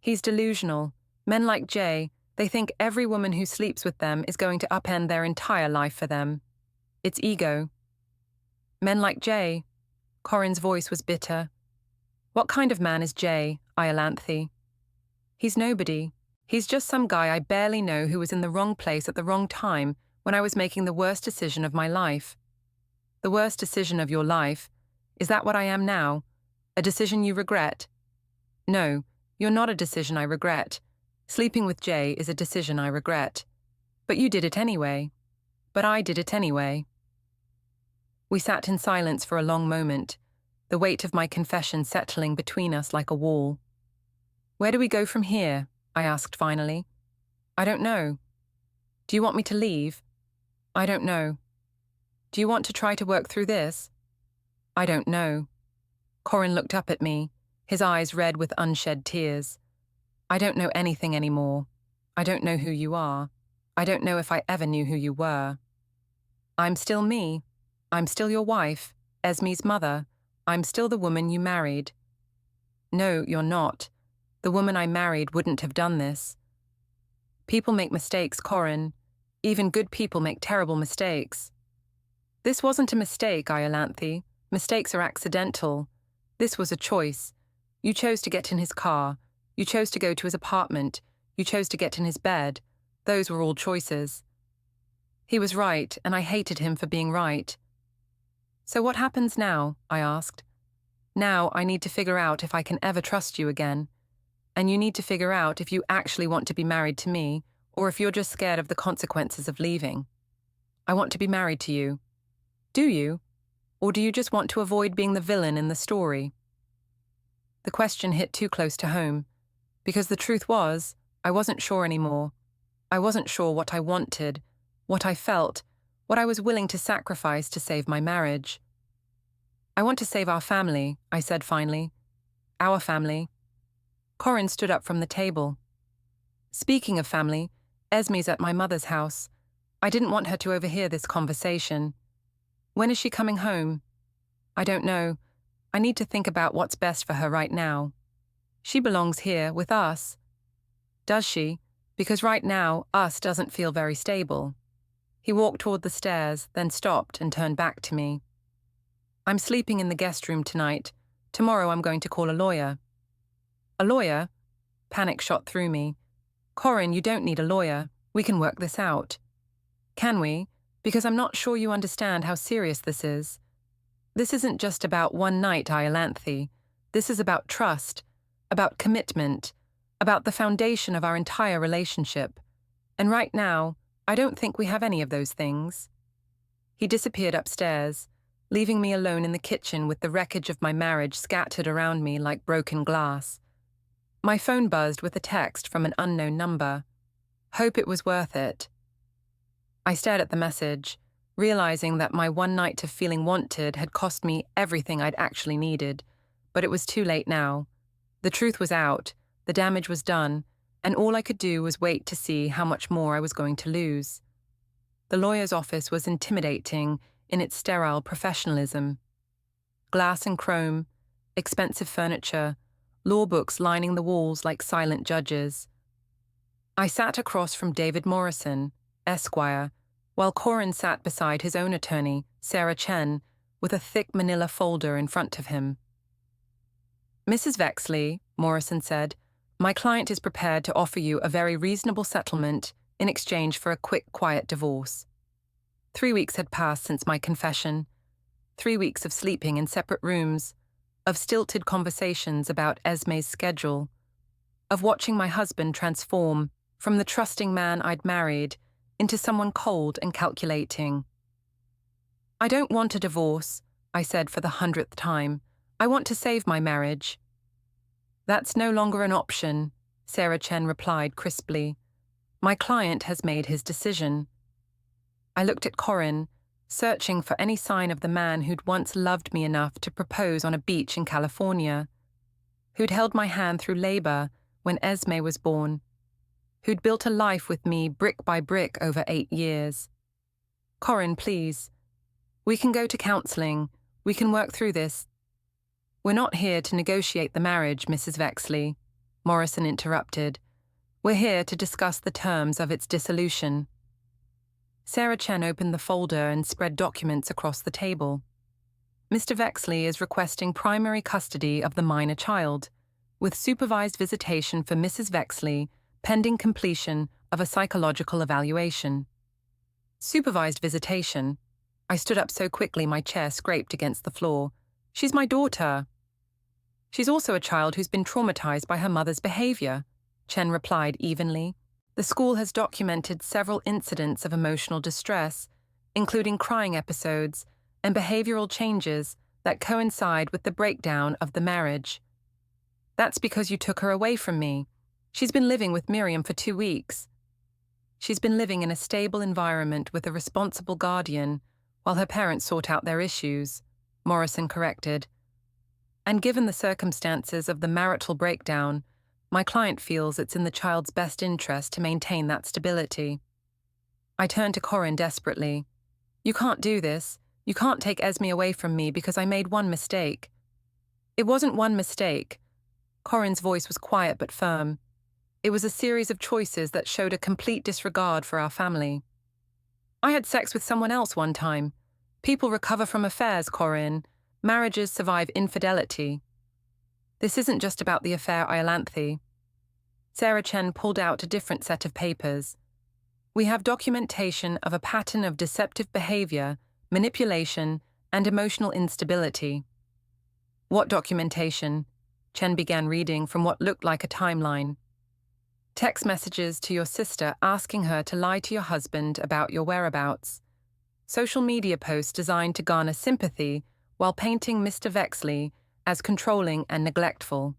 He's delusional. Men like Jay, they think every woman who sleeps with them is going to upend their entire life for them. It's ego. Men like Jay. Corin's voice was bitter. What kind of man is Jay, Iolanthe? He's nobody. He's just some guy I barely know who was in the wrong place at the wrong time when I was making the worst decision of my life. The worst decision of your life? Is that what I am now? A decision you regret? No, you're not a decision I regret. Sleeping with Jay is a decision I regret. But you did it anyway. But I did it anyway. We sat in silence for a long moment, the weight of my confession settling between us like a wall. Where do we go from here? I asked finally. I don't know. Do you want me to leave? I don't know. Do you want to try to work through this? I don't know. Corin looked up at me, his eyes red with unshed tears. I don't know anything anymore. I don't know who you are. I don't know if I ever knew who you were. I'm still me. I'm still your wife, Esme's mother. I'm still the woman you married. No, you're not. The woman I married wouldn't have done this. People make mistakes, Corin. Even good people make terrible mistakes. This wasn't a mistake, Iolanthe. Mistakes are accidental. This was a choice. You chose to get in his car. You chose to go to his apartment. You chose to get in his bed. Those were all choices. He was right, and I hated him for being right. So what happens now? I asked. Now I need to figure out if I can ever trust you again. And you need to figure out if you actually want to be married to me, or if you're just scared of the consequences of leaving. I want to be married to you. Do you? Or do you just want to avoid being the villain in the story? The question hit too close to home, because the truth was, I wasn't sure anymore. I wasn't sure what I wanted, what I felt, what I was willing to sacrifice to save my marriage. "I want to save our family," I said finally. "Our family." Corin stood up from the table. "Speaking of family, Esme's at my mother's house. I didn't want her to overhear this conversation. When is she coming home?" "I don't know. I need to think about what's best for her right now. She belongs here, with us." "Does she? Because right now, us doesn't feel very stable." He walked toward the stairs, then stopped and turned back to me. "I'm sleeping in the guest room tonight. Tomorrow I'm going to call a lawyer." "A lawyer?" Panic shot through me. "Corin, you don't need a lawyer. We can work this out." "Can we? Because I'm not sure you understand how serious this is. This isn't just about one night, Iolanthe. This is about trust, about commitment, about the foundation of our entire relationship. And right now, I don't think we have any of those things." He disappeared upstairs, leaving me alone in the kitchen with the wreckage of my marriage scattered around me like broken glass. My phone buzzed with a text from an unknown number. Hope it was worth it. I stared at the message, realizing that my one night of feeling wanted had cost me everything I'd actually needed, but it was too late now. The truth was out, the damage was done, and all I could do was wait to see how much more I was going to lose. The lawyer's office was intimidating in its sterile professionalism. Glass and chrome, expensive furniture, law books lining the walls like silent judges. I sat across from David Morrison, Esquire, while Corin sat beside his own attorney, Sarah Chen, with a thick manila folder in front of him. "Mrs. Vexley," Morrison said, "my client is prepared to offer you a very reasonable settlement in exchange for a quick, quiet divorce." 3 weeks had passed since my confession. 3 weeks of sleeping in separate rooms, of stilted conversations about Esme's schedule, of watching my husband transform from the trusting man I'd married into someone cold and calculating. "I don't want a divorce," I said for the 100th time. "I want to save my marriage." "That's no longer an option," Sarah Chen replied crisply. "My client has made his decision." I looked at Corin, searching for any sign of the man who'd once loved me enough to propose on a beach in California, who'd held my hand through labor when Esme was born, who'd built a life with me brick by brick over 8 years. "Corin, please. We can go to counseling. We can work through this." "We're not here to negotiate the marriage, Mrs. Vexley," Morrison interrupted. "We're here to discuss the terms of its dissolution." Sarah Chen opened the folder and spread documents across the table. "Mr. Vexley is requesting primary custody of the minor child, with supervised visitation for Mrs. Vexley pending completion of a psychological evaluation." "Supervised visitation?" I stood up so quickly my chair scraped against the floor. "She's my daughter." "She's also a child who's been traumatized by her mother's behavior," Chen replied evenly. "The school has documented several incidents of emotional distress, including crying episodes and behavioral changes that coincide with the breakdown of the marriage. That's because you took her away from me. She's been living with Miriam for 2 weeks. She's been living in a stable environment with a responsible guardian while her parents sort out their issues," Morrison corrected. "And given the circumstances of the marital breakdown, my client feels it's in the child's best interest to maintain that stability." I turned to Corin desperately. "You can't do this. You can't take Esme away from me because I made one mistake." "It wasn't one mistake." Corin's voice was quiet but firm. "It was a series of choices that showed a complete disregard for our family. I had sex with someone else one time. People recover from affairs, Corin. Marriages survive infidelity. This isn't just about the affair Iolanthe." Sarah Chen pulled out a different set of papers. "We have documentation of a pattern of deceptive behavior, manipulation, and emotional instability." "What documentation?" Chen began reading from what looked like a timeline. "Text messages to your sister asking her to lie to your husband about your whereabouts. Social media posts designed to garner sympathy while painting Mr. Vexley as controlling and neglectful.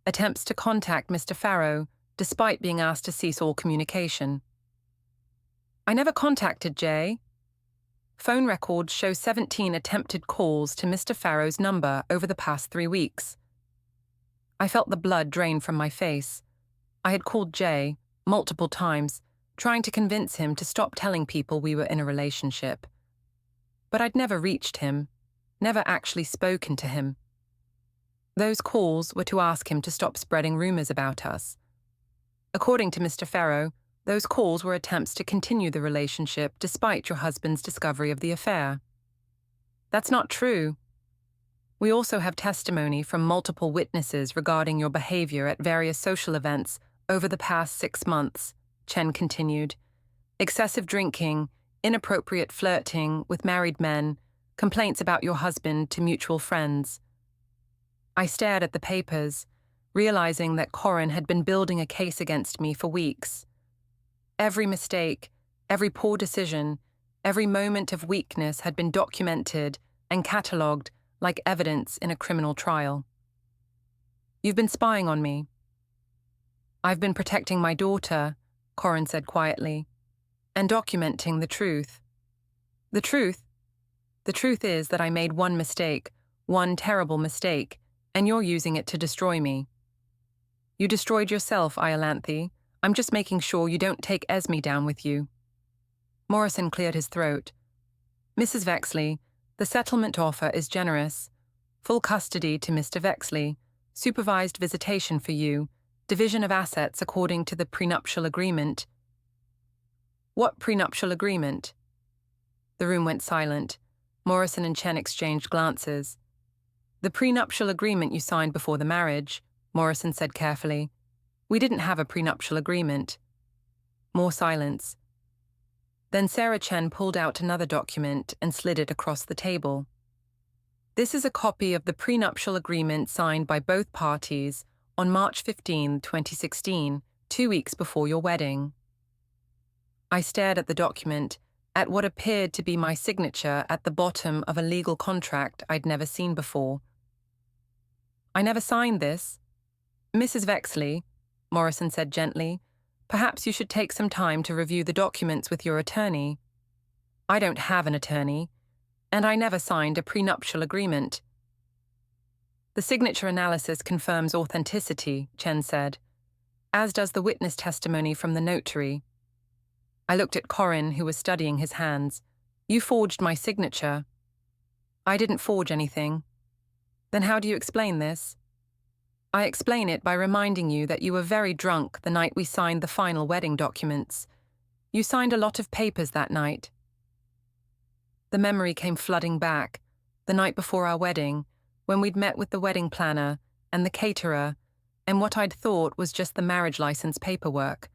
Attempts to contact Mr. Farrow, despite being asked to cease all communication." "I never contacted Jay." Phone records show 17 attempted calls to Mr. Farrow's number over the past 3 weeks. I felt the blood drain from my face. I had called Jay multiple times, trying to convince him to stop telling people we were in a relationship. But I'd never reached him, never actually spoken to him. Those calls were to ask him to stop spreading rumors about us. According to Mr. Farrow, those calls were attempts to continue the relationship despite your husband's discovery of the affair. That's not true. We also have testimony from multiple witnesses regarding your behavior at various social events over the past 6 months, Chen continued. Excessive drinking, inappropriate flirting with married men, complaints about your husband to mutual friends. I stared at the papers, realizing that Corin had been building a case against me for weeks. Every mistake, every poor decision, every moment of weakness had been documented and catalogued like evidence in a criminal trial. You've been spying on me. I've been protecting my daughter, Corin said quietly, and documenting the truth. The truth? The truth is that I made one mistake, one terrible mistake, and you're using it to destroy me. You destroyed yourself, Iolanthe. I'm just making sure you don't take Esme down with you. Morrison cleared his throat. Mrs. Vexley, the settlement offer is generous. Full custody to Mr. Vexley, supervised visitation for you, division of assets according to the prenuptial agreement. What prenuptial agreement? The room went silent. Morrison and Chen exchanged glances. The prenuptial agreement you signed before the marriage, Morrison said carefully. We didn't have a prenuptial agreement. More silence. Then Sarah Chen pulled out another document and slid it across the table. This is a copy of the prenuptial agreement signed by both parties on March 15, 2016, 2 weeks before your wedding. I stared at the document, at what appeared to be my signature at the bottom of a legal contract I'd never seen before. I never signed this. Mrs. Vexley, Morrison said gently, perhaps you should take some time to review the documents with your attorney. I don't have an attorney, and I never signed a prenuptial agreement. The signature analysis confirms authenticity, Chen said, as does the witness testimony from the notary. I looked at Corin, who was studying his hands. You forged my signature. I didn't forge anything. Then how do you explain this? I explain it by reminding you that you were very drunk the night we signed the final wedding documents. You signed a lot of papers that night. The memory came flooding back, the night before our wedding, when we'd met with the wedding planner and the caterer, and what I'd thought was just the marriage license paperwork.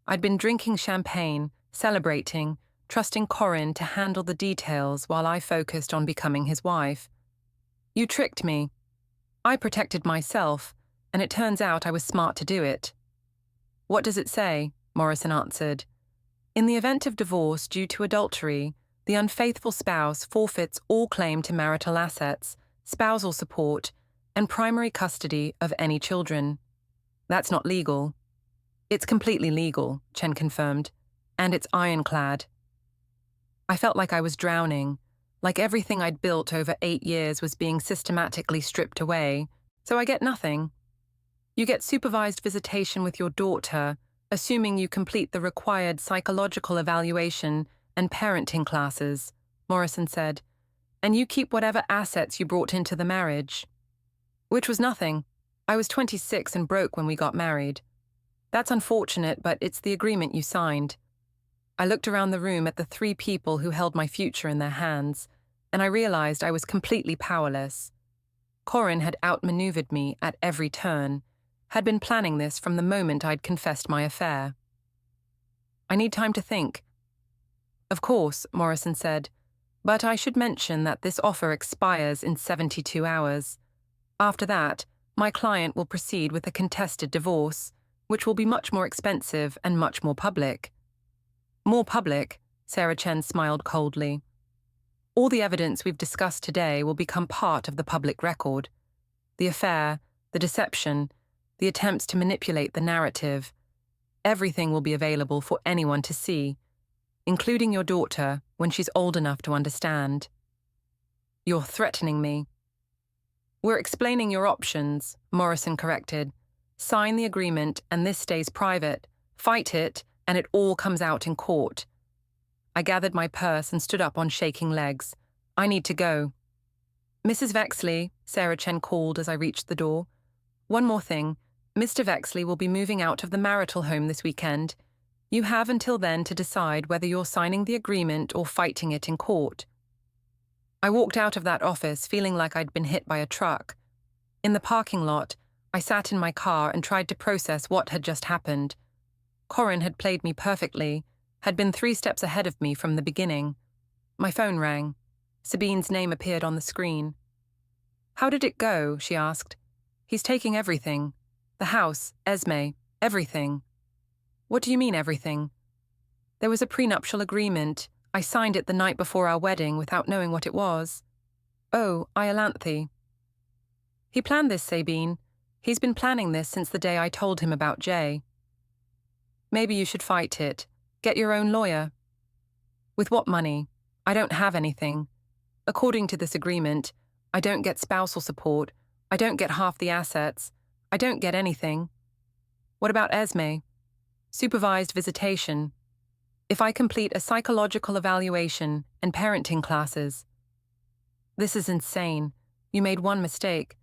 I'd been drinking champagne, celebrating, trusting Corin to handle the details while I focused on becoming his wife. You tricked me. I protected myself, and it turns out I was smart to do it. What does it say? Morrison answered. In the event of divorce due to adultery, the unfaithful spouse forfeits all claim to marital assets, spousal support, and primary custody of any children. That's not legal. It's completely legal, Chen confirmed, and it's ironclad. I felt like I was drowning, like everything I'd built over 8 years was being systematically stripped away, so I get nothing. You get supervised visitation with your daughter, assuming you complete the required psychological evaluation and parenting classes, Morrison said, and you keep whatever assets you brought into the marriage. Which was nothing. I was 26 and broke when we got married. That's unfortunate, but it's the agreement you signed. I looked around the room at the 3 people who held my future in their hands, and I realized I was completely powerless. Corin had outmaneuvered me at every turn, had been planning this from the moment I'd confessed my affair. I need time to think. Of course, Morrison said, but I should mention that this offer expires in 72 hours. After that, my client will proceed with a contested divorce, which will be much more expensive and much more public. More public, Sarah Chen smiled coldly. All the evidence we've discussed today will become part of the public record. The affair, the deception, the attempts to manipulate the narrative. Everything will be available for anyone to see. including your daughter when she's old enough to understand. You're threatening me. We're explaining your options, Morrison corrected. Sign the agreement and this stays private. Fight it and it all comes out in court. I gathered my purse and stood up on shaking legs. I need to go. Mrs. Vexley, Sarah Chen called as I reached the door. One more thing. Mr. Vexley will be moving out of the marital home this weekend. You have until then to decide whether you're signing the agreement or fighting it in court. I walked out of that office feeling like I'd been hit by a truck. In the parking lot, I sat in my car and tried to process what had just happened. Corin had played me perfectly, had been 3 steps ahead of me from the beginning. My phone rang. Sabine's name appeared on the screen. "How did it go?" she asked. "He's taking everything. The house, Esme, everything." "What do you mean, everything?" "There was a prenuptial agreement. I signed it the night before our wedding without knowing what it was." "Oh, Iolanthe." "He planned this, Sabine. He's been planning this since the day I told him about Jay." "Maybe you should fight it. Get your own lawyer." "With what money? I don't have anything. According to this agreement, I don't get spousal support. I don't get half the assets. I don't get anything." "What about Esme?" "Supervised visitation. If I complete a psychological evaluation and parenting classes." "This is insane. You made one mistake."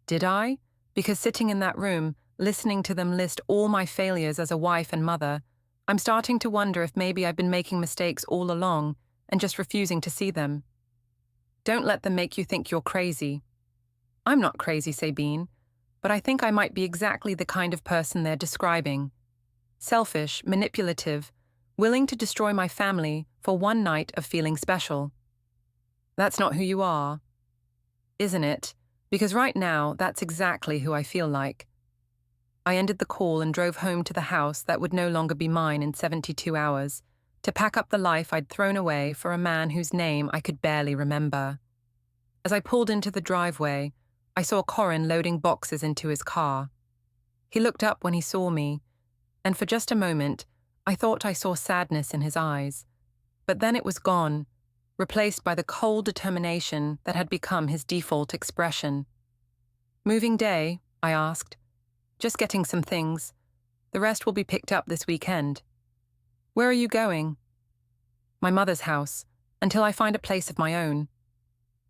"Did I?" Because sitting in that room, listening to them list all my failures as a wife and mother, I'm starting to wonder if maybe I've been making mistakes all along and just refusing to see them. Don't let them make you think you're crazy. I'm not crazy, Sabine, but I think I might be exactly the kind of person they're describing. Selfish, manipulative, willing to destroy my family for one night of feeling special. That's not who you are, isn't it? Because right now, that's exactly who I feel like. I ended the call and drove home to the house that would no longer be mine in 72 hours, to pack up the life I'd thrown away for a man whose name I could barely remember. As I pulled into the driveway, I saw Corin loading boxes into his car. He looked up when he saw me, and for just a moment, I thought I saw sadness in his eyes. But then it was gone, replaced by the cold determination that had become his default expression. "Moving day?" I asked. "Just getting some things. The rest will be picked up this weekend." "Where are you going?" "My mother's house, until I find a place of my own."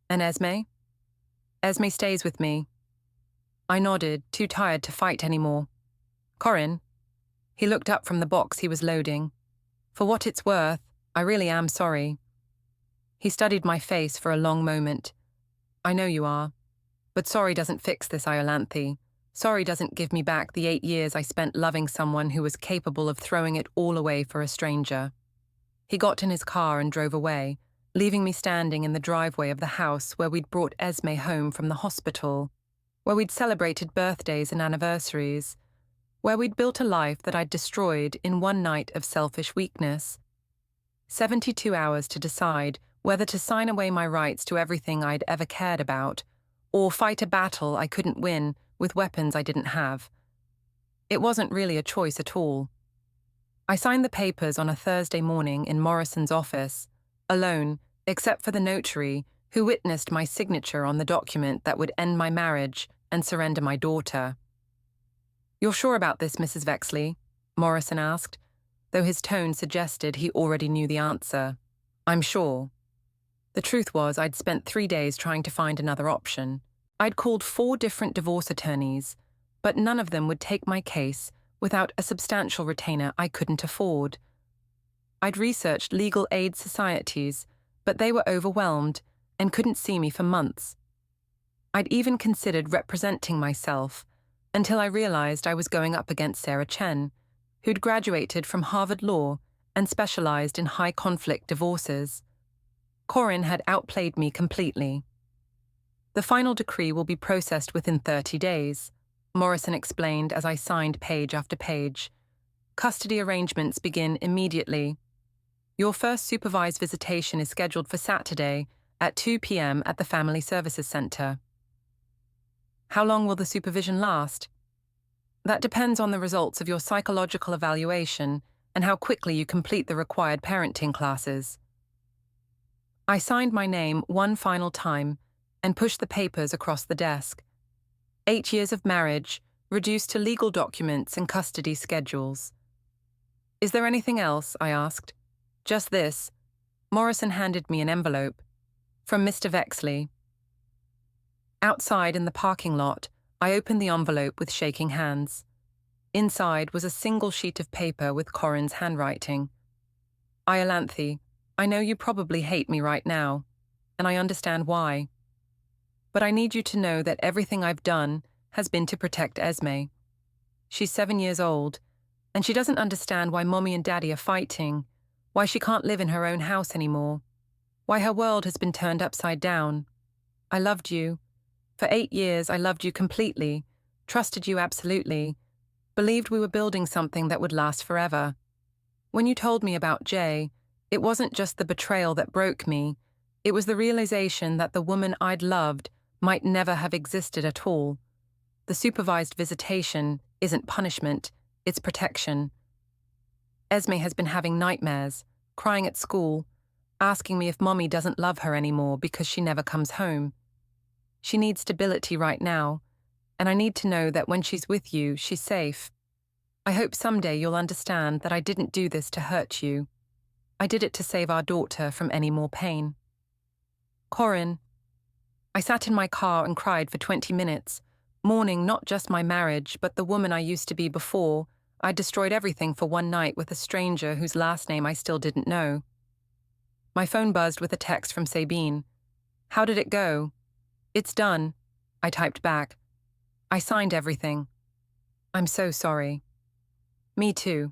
"And Esme?" "Esme stays with me." I nodded, too tired to fight anymore. "Corin?" He looked up from the box he was loading. "For what it's worth, I really am sorry." He studied my face for a long moment. "I know you are. But sorry doesn't fix this, Iolanthe. Sorry doesn't give me back the 8 years I spent loving someone who was capable of throwing it all away for a stranger." He got in his car and drove away, leaving me standing in the driveway of the house where we'd brought Esme home from the hospital, where we'd celebrated birthdays and anniversaries, where we'd built a life that I'd destroyed in one night of selfish weakness. 72 hours to decide whether to sign away my rights to everything I'd ever cared about, or fight a battle I couldn't win with weapons I didn't have. It wasn't really a choice at all. I signed the papers on a Thursday morning in Morrison's office, alone, except for the notary, who witnessed my signature on the document that would end my marriage and surrender my daughter. "You're sure about this, Mrs. Vexley?" Morrison asked, though his tone suggested he already knew the answer. "I'm sure." The truth was I'd spent 3 days trying to find another option. I'd called 4 different divorce attorneys, but none of them would take my case without a substantial retainer I couldn't afford. I'd researched legal aid societies, but they were overwhelmed and couldn't see me for months. I'd even considered representing myself until I realized I was going up against Sarah Chen, who'd graduated from Harvard Law and specialized in high-conflict divorces. Corin had outplayed me completely. "The final decree will be processed within 30 days, Morrison explained as I signed page after page. "Custody arrangements begin immediately. Your first supervised visitation is scheduled for Saturday at 2 p.m. at the Family Services Center." "How long will the supervision last?" "That depends on the results of your psychological evaluation and how quickly you complete the required parenting classes. I signed my name one final time and pushed the papers across the desk. 8 years of marriage, reduced to legal documents and custody schedules. Is there anything else? I asked. Just this. Morrison handed me an envelope. From Mr. Vexley. Outside in the parking lot, I opened the envelope with shaking hands. Inside was a single sheet of paper with Corin's handwriting. Iolanthe, I know you probably hate me right now, and I understand why. But I need you to know that everything I've done has been to protect Esme. She's 7 years old, and she doesn't understand why Mommy and Daddy are fighting, why she can't live in her own house anymore, why her world has been turned upside down. I loved you. For 8 years, I loved you completely, trusted you absolutely, believed we were building something that would last forever. When you told me about Jay, it wasn't just the betrayal that broke me, it was the realization that the woman I'd loved might never have existed at all. The supervised visitation isn't punishment, it's protection. Esme has been having nightmares, crying at school, asking me if Mommy doesn't love her anymore because she never comes home. She needs stability right now, and I need to know that when she's with you, she's safe. I hope someday you'll understand that I didn't do this to hurt you. I did it to save our daughter from any more pain. Corin. I sat in my car and cried for 20 minutes, mourning not just my marriage, but the woman I used to be before. I'd destroyed everything for one night with a stranger whose last name I still didn't know. My phone buzzed with a text from Sabine. How did it go? It's done, I typed back. I signed everything. I'm so sorry. Me too.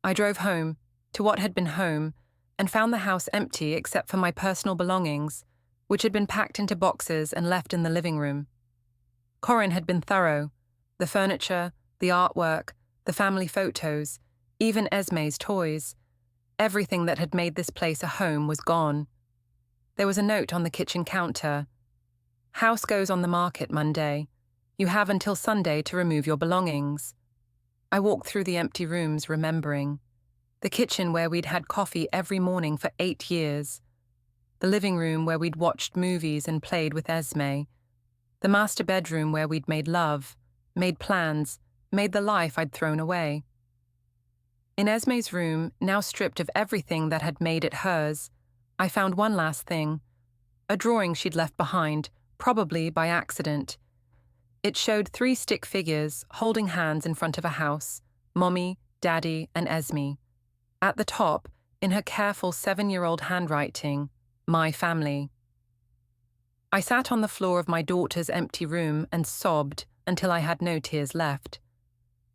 I drove home, to what had been home, and found the house empty except for my personal belongings, which had been packed into boxes and left in the living room. Corin had been thorough. The furniture, the artwork, the family photos, even Esme's toys. Everything that had made this place a home was gone. There was a note on the kitchen counter. House goes on the market Monday. You have until Sunday to remove your belongings. I walked through the empty rooms, remembering. The kitchen where we'd had coffee every morning for 8 years. The living room where we'd watched movies and played with Esme. The master bedroom where we'd made love, made plans, made the life I'd thrown away. In Esme's room, now stripped of everything that had made it hers, I found one last thing. A drawing she'd left behind, probably by accident. It showed 3 stick figures holding hands in front of a house, Mommy, Daddy, and Esme. At the top, in her careful 7-year-old handwriting, my family. I sat on the floor of my daughter's empty room and sobbed until I had no tears left.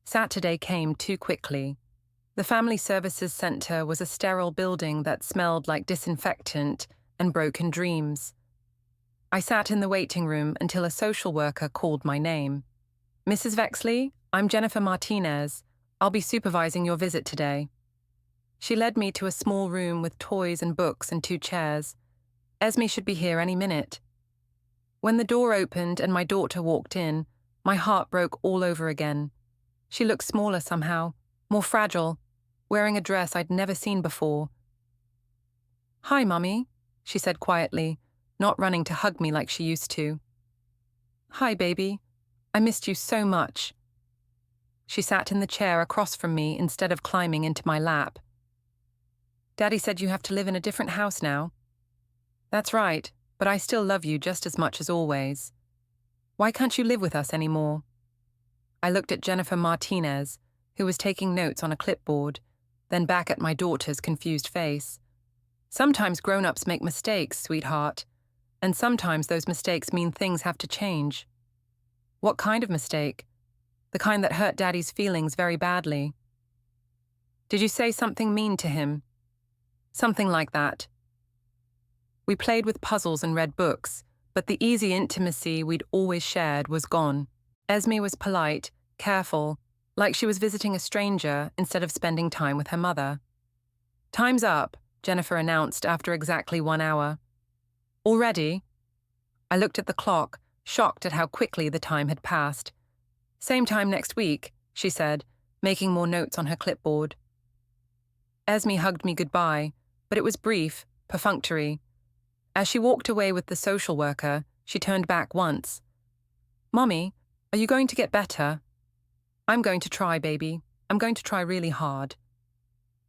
Saturday came too quickly. The Family Services Centre was a sterile building that smelled like disinfectant and broken dreams. I sat in the waiting room until a social worker called my name. Mrs. Vexley, I'm Jennifer Martinez. I'll be supervising your visit today. She led me to a small room with toys and books and 2 chairs. Esme should be here any minute. When the door opened and my daughter walked in, my heart broke all over again. She looked smaller somehow, more fragile, wearing a dress I'd never seen before. Hi, Mummy, she said quietly, not running to hug me like she used to. Hi, baby. I missed you so much. She sat in the chair across from me instead of climbing into my lap. Daddy said you have to live in a different house now. That's right, but I still love you just as much as always. Why can't you live with us anymore? I looked at Jennifer Martinez, who was taking notes on a clipboard, then back at my daughter's confused face. Sometimes grown-ups make mistakes, sweetheart, and sometimes those mistakes mean things have to change. What kind of mistake? The kind that hurt Daddy's feelings very badly. Did you say something mean to him? Something like that. We played with puzzles and read books, but the easy intimacy we'd always shared was gone. Esme was polite, careful, like she was visiting a stranger instead of spending time with her mother. Time's up, Jennifer announced after exactly 1 hour. Already? I looked at the clock, shocked at how quickly the time had passed. Same time next week, she said, making more notes on her clipboard. Esme hugged me goodbye, but it was brief, perfunctory. As she walked away with the social worker, she turned back once. "Mommy, are you going to get better?" "I'm going to try, baby. I'm going to try really hard."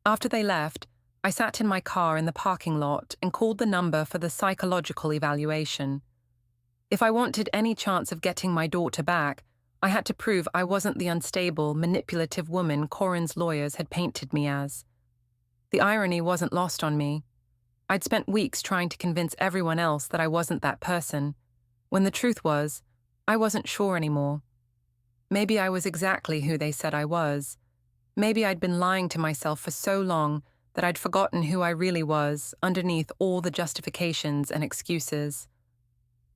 After they left, I sat in my car in the parking lot and called the number for the psychological evaluation. If I wanted any chance of getting my daughter back, I had to prove I wasn't the unstable, manipulative woman Corin's lawyers had painted me as. The irony wasn't lost on me. I'd spent weeks trying to convince everyone else that I wasn't that person, when the truth was, I wasn't sure anymore. Maybe I was exactly who they said I was. Maybe I'd been lying to myself for so long that I'd forgotten who I really was underneath all the justifications and excuses.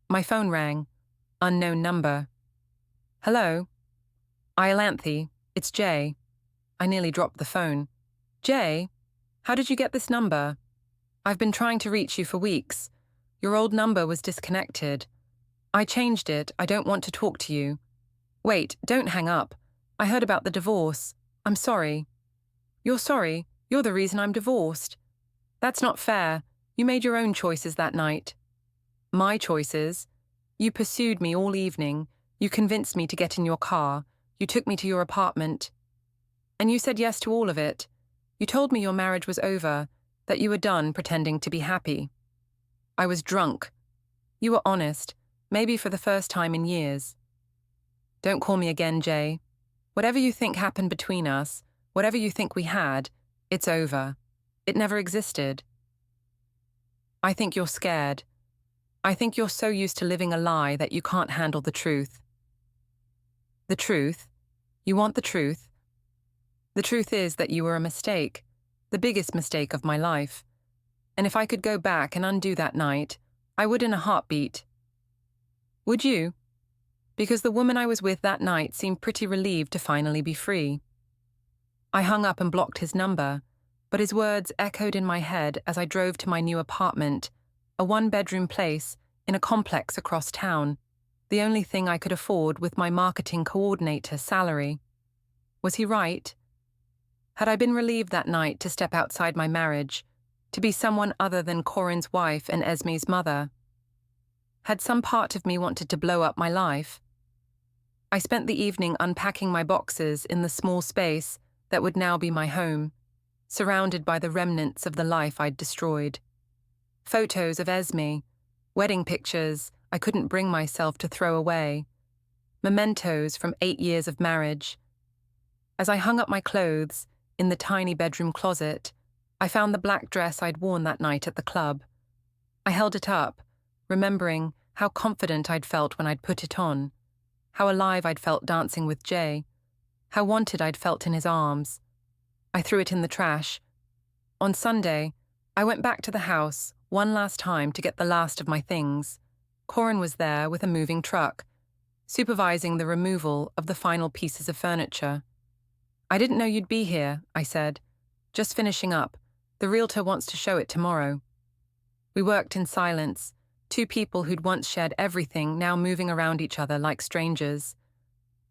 My phone rang. Unknown number. "Hello?" "Iolanthe, it's Jay." I nearly dropped the phone. "Jay? How did you get this number? I've been trying to reach you for weeks. Your old number was disconnected. I changed it. I don't want to talk to you." "Wait, don't hang up. I heard about the divorce. I'm sorry." "You're sorry? You're the reason I'm divorced." "That's not fair. You made your own choices that night." "My choices? You pursued me all evening. You convinced me to get in your car. You took me to your apartment. And you said yes to all of it. You told me your marriage was over, that you were done pretending to be happy." "I was drunk." "You were honest, maybe for the first time in years." "Don't call me again, Jay. Whatever you think happened between us, whatever you think we had, it's over. It never existed." "I think you're scared. I think you're so used to living a lie that you can't handle the truth." "The truth? You want the truth?" "The truth is that you were a mistake, the biggest mistake of my life. And if I could go back and undo that night, I would in a heartbeat." "Would you?" Because the woman I was with that night seemed pretty relieved to finally be free. I hung up and blocked his number, but his words echoed in my head as I drove to my new apartment, a one-bedroom place in a complex across town, the only thing I could afford with my marketing coordinator salary. Was he right? Had I been relieved that night to step outside my marriage, to be someone other than Corin's wife and Esme's mother? Had some part of me wanted to blow up my life? I spent the evening unpacking my boxes in the small space that would now be my home, surrounded by the remnants of the life I'd destroyed. Photos of Esme, wedding pictures I couldn't bring myself to throw away, mementos from 8 years of marriage. As I hung up my clothes in the tiny bedroom closet, I found the black dress I'd worn that night at the club. I held it up, remembering how confident I'd felt when I'd put it on, how alive I'd felt dancing with Jay, how wanted I'd felt in his arms. I threw it in the trash. On Sunday, I went back to the house one last time to get the last of my things. Corin was there with a moving truck, supervising the removal of the final pieces of furniture. "I didn't know you'd be here," I said. "Just finishing up. The realtor wants to show it tomorrow." We worked in silence, two people who'd once shared everything now moving around each other like strangers.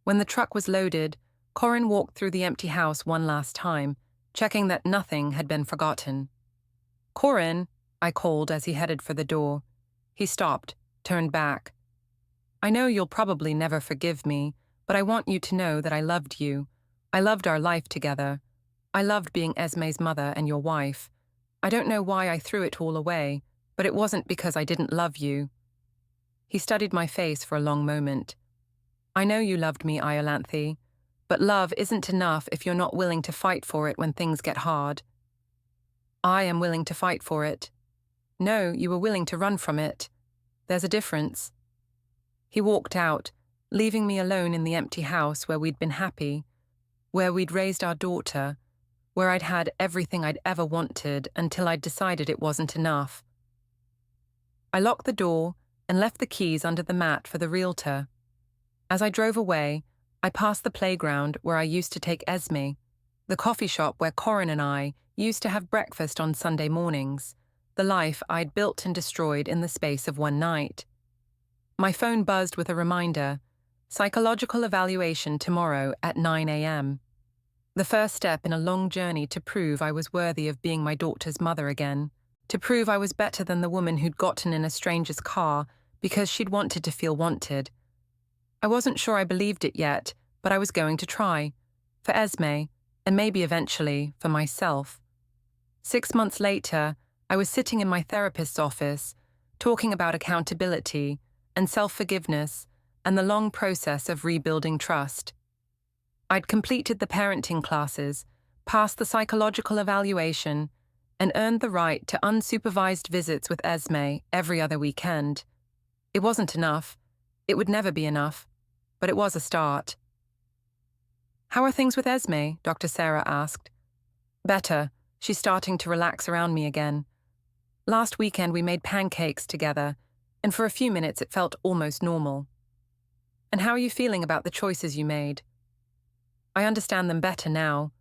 When the truck was loaded, Corin walked through the empty house one last time, checking that nothing had been forgotten. "Corin," I called as he headed for the door. He stopped, turned back. "I know you'll probably never forgive me, but I want you to know that I loved you. I loved our life together. I loved being Esme's mother and your wife. I don't know why I threw it all away, but it wasn't because I didn't love you." He studied my face for a long moment. "I know you loved me, Iolanthe, but love isn't enough if you're not willing to fight for it when things get hard." "I am willing to fight for it." "No, you were willing to run from it. There's a difference." He walked out, leaving me alone in the empty house where we'd been happy, where we'd raised our daughter, where I'd had everything I'd ever wanted until I'd decided it wasn't enough. I locked the door and left the keys under the mat for the realtor. As I drove away, I passed the playground where I used to take Esme, the coffee shop where Corin and I used to have breakfast on Sunday mornings, the life I'd built and destroyed in the space of one night. My phone buzzed with a reminder: psychological evaluation tomorrow at 9 a.m. The first step in a long journey to prove I was worthy of being my daughter's mother again, to prove I was better than the woman who'd gotten in a stranger's car because she'd wanted to feel wanted. I wasn't sure I believed it yet, but I was going to try. For Esme, and maybe eventually for myself. 6 months later, I was sitting in my therapist's office, talking about accountability and self-forgiveness and the long process of rebuilding trust. I'd completed the parenting classes, passed the psychological evaluation, and earned the right to unsupervised visits with Esme every other weekend. It wasn't enough. It would never be enough. But it was a start. "How are things with Esme?" Dr. Sarah asked. "Better. She's starting to relax around me again. Last weekend we made pancakes together, and for a few minutes it felt almost normal." "And how are you feeling about the choices you made?" "I understand them better now.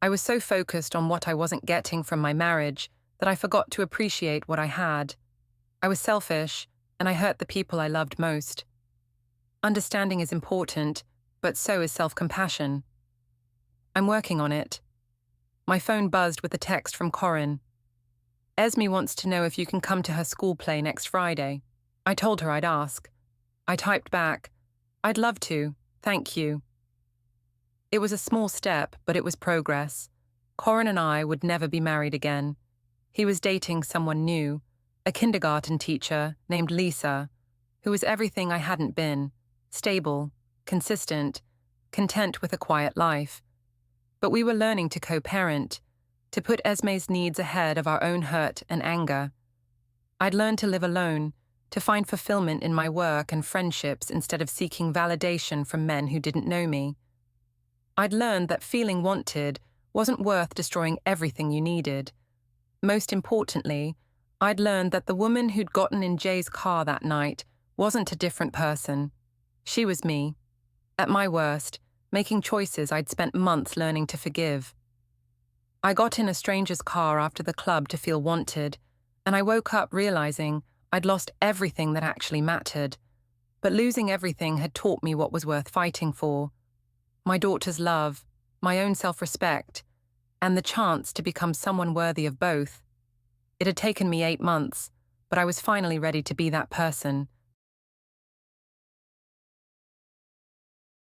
I was so focused on what I wasn't getting from my marriage that I forgot to appreciate what I had. I was selfish, and I hurt the people I loved most. Understanding is important, but so is self-compassion. I'm working on it." My phone buzzed with a text from Corin. "Esme wants to know if you can come to her school play next Friday." I told her I'd ask. I typed back, "I'd love to, thank you." It was a small step, but it was progress. Corin and I would never be married again. He was dating someone new, a kindergarten teacher named Lisa, who was everything I hadn't been, stable, consistent, content with a quiet life. But we were learning to co-parent, to put Esme's needs ahead of our own hurt and anger. I'd learned to live alone, to find fulfillment in my work and friendships instead of seeking validation from men who didn't know me. I'd learned that feeling wanted wasn't worth destroying everything you needed. Most importantly, I'd learned that the woman who'd gotten in Jay's car that night wasn't a different person. She was me, at my worst, making choices I'd spent months learning to forgive. I got in a stranger's car after the club to feel wanted, and I woke up realizing I'd lost everything that actually mattered. But losing everything had taught me what was worth fighting for. My daughter's love, my own self-respect, and the chance to become someone worthy of both. It had taken me 8 months, but I was finally ready to be that person,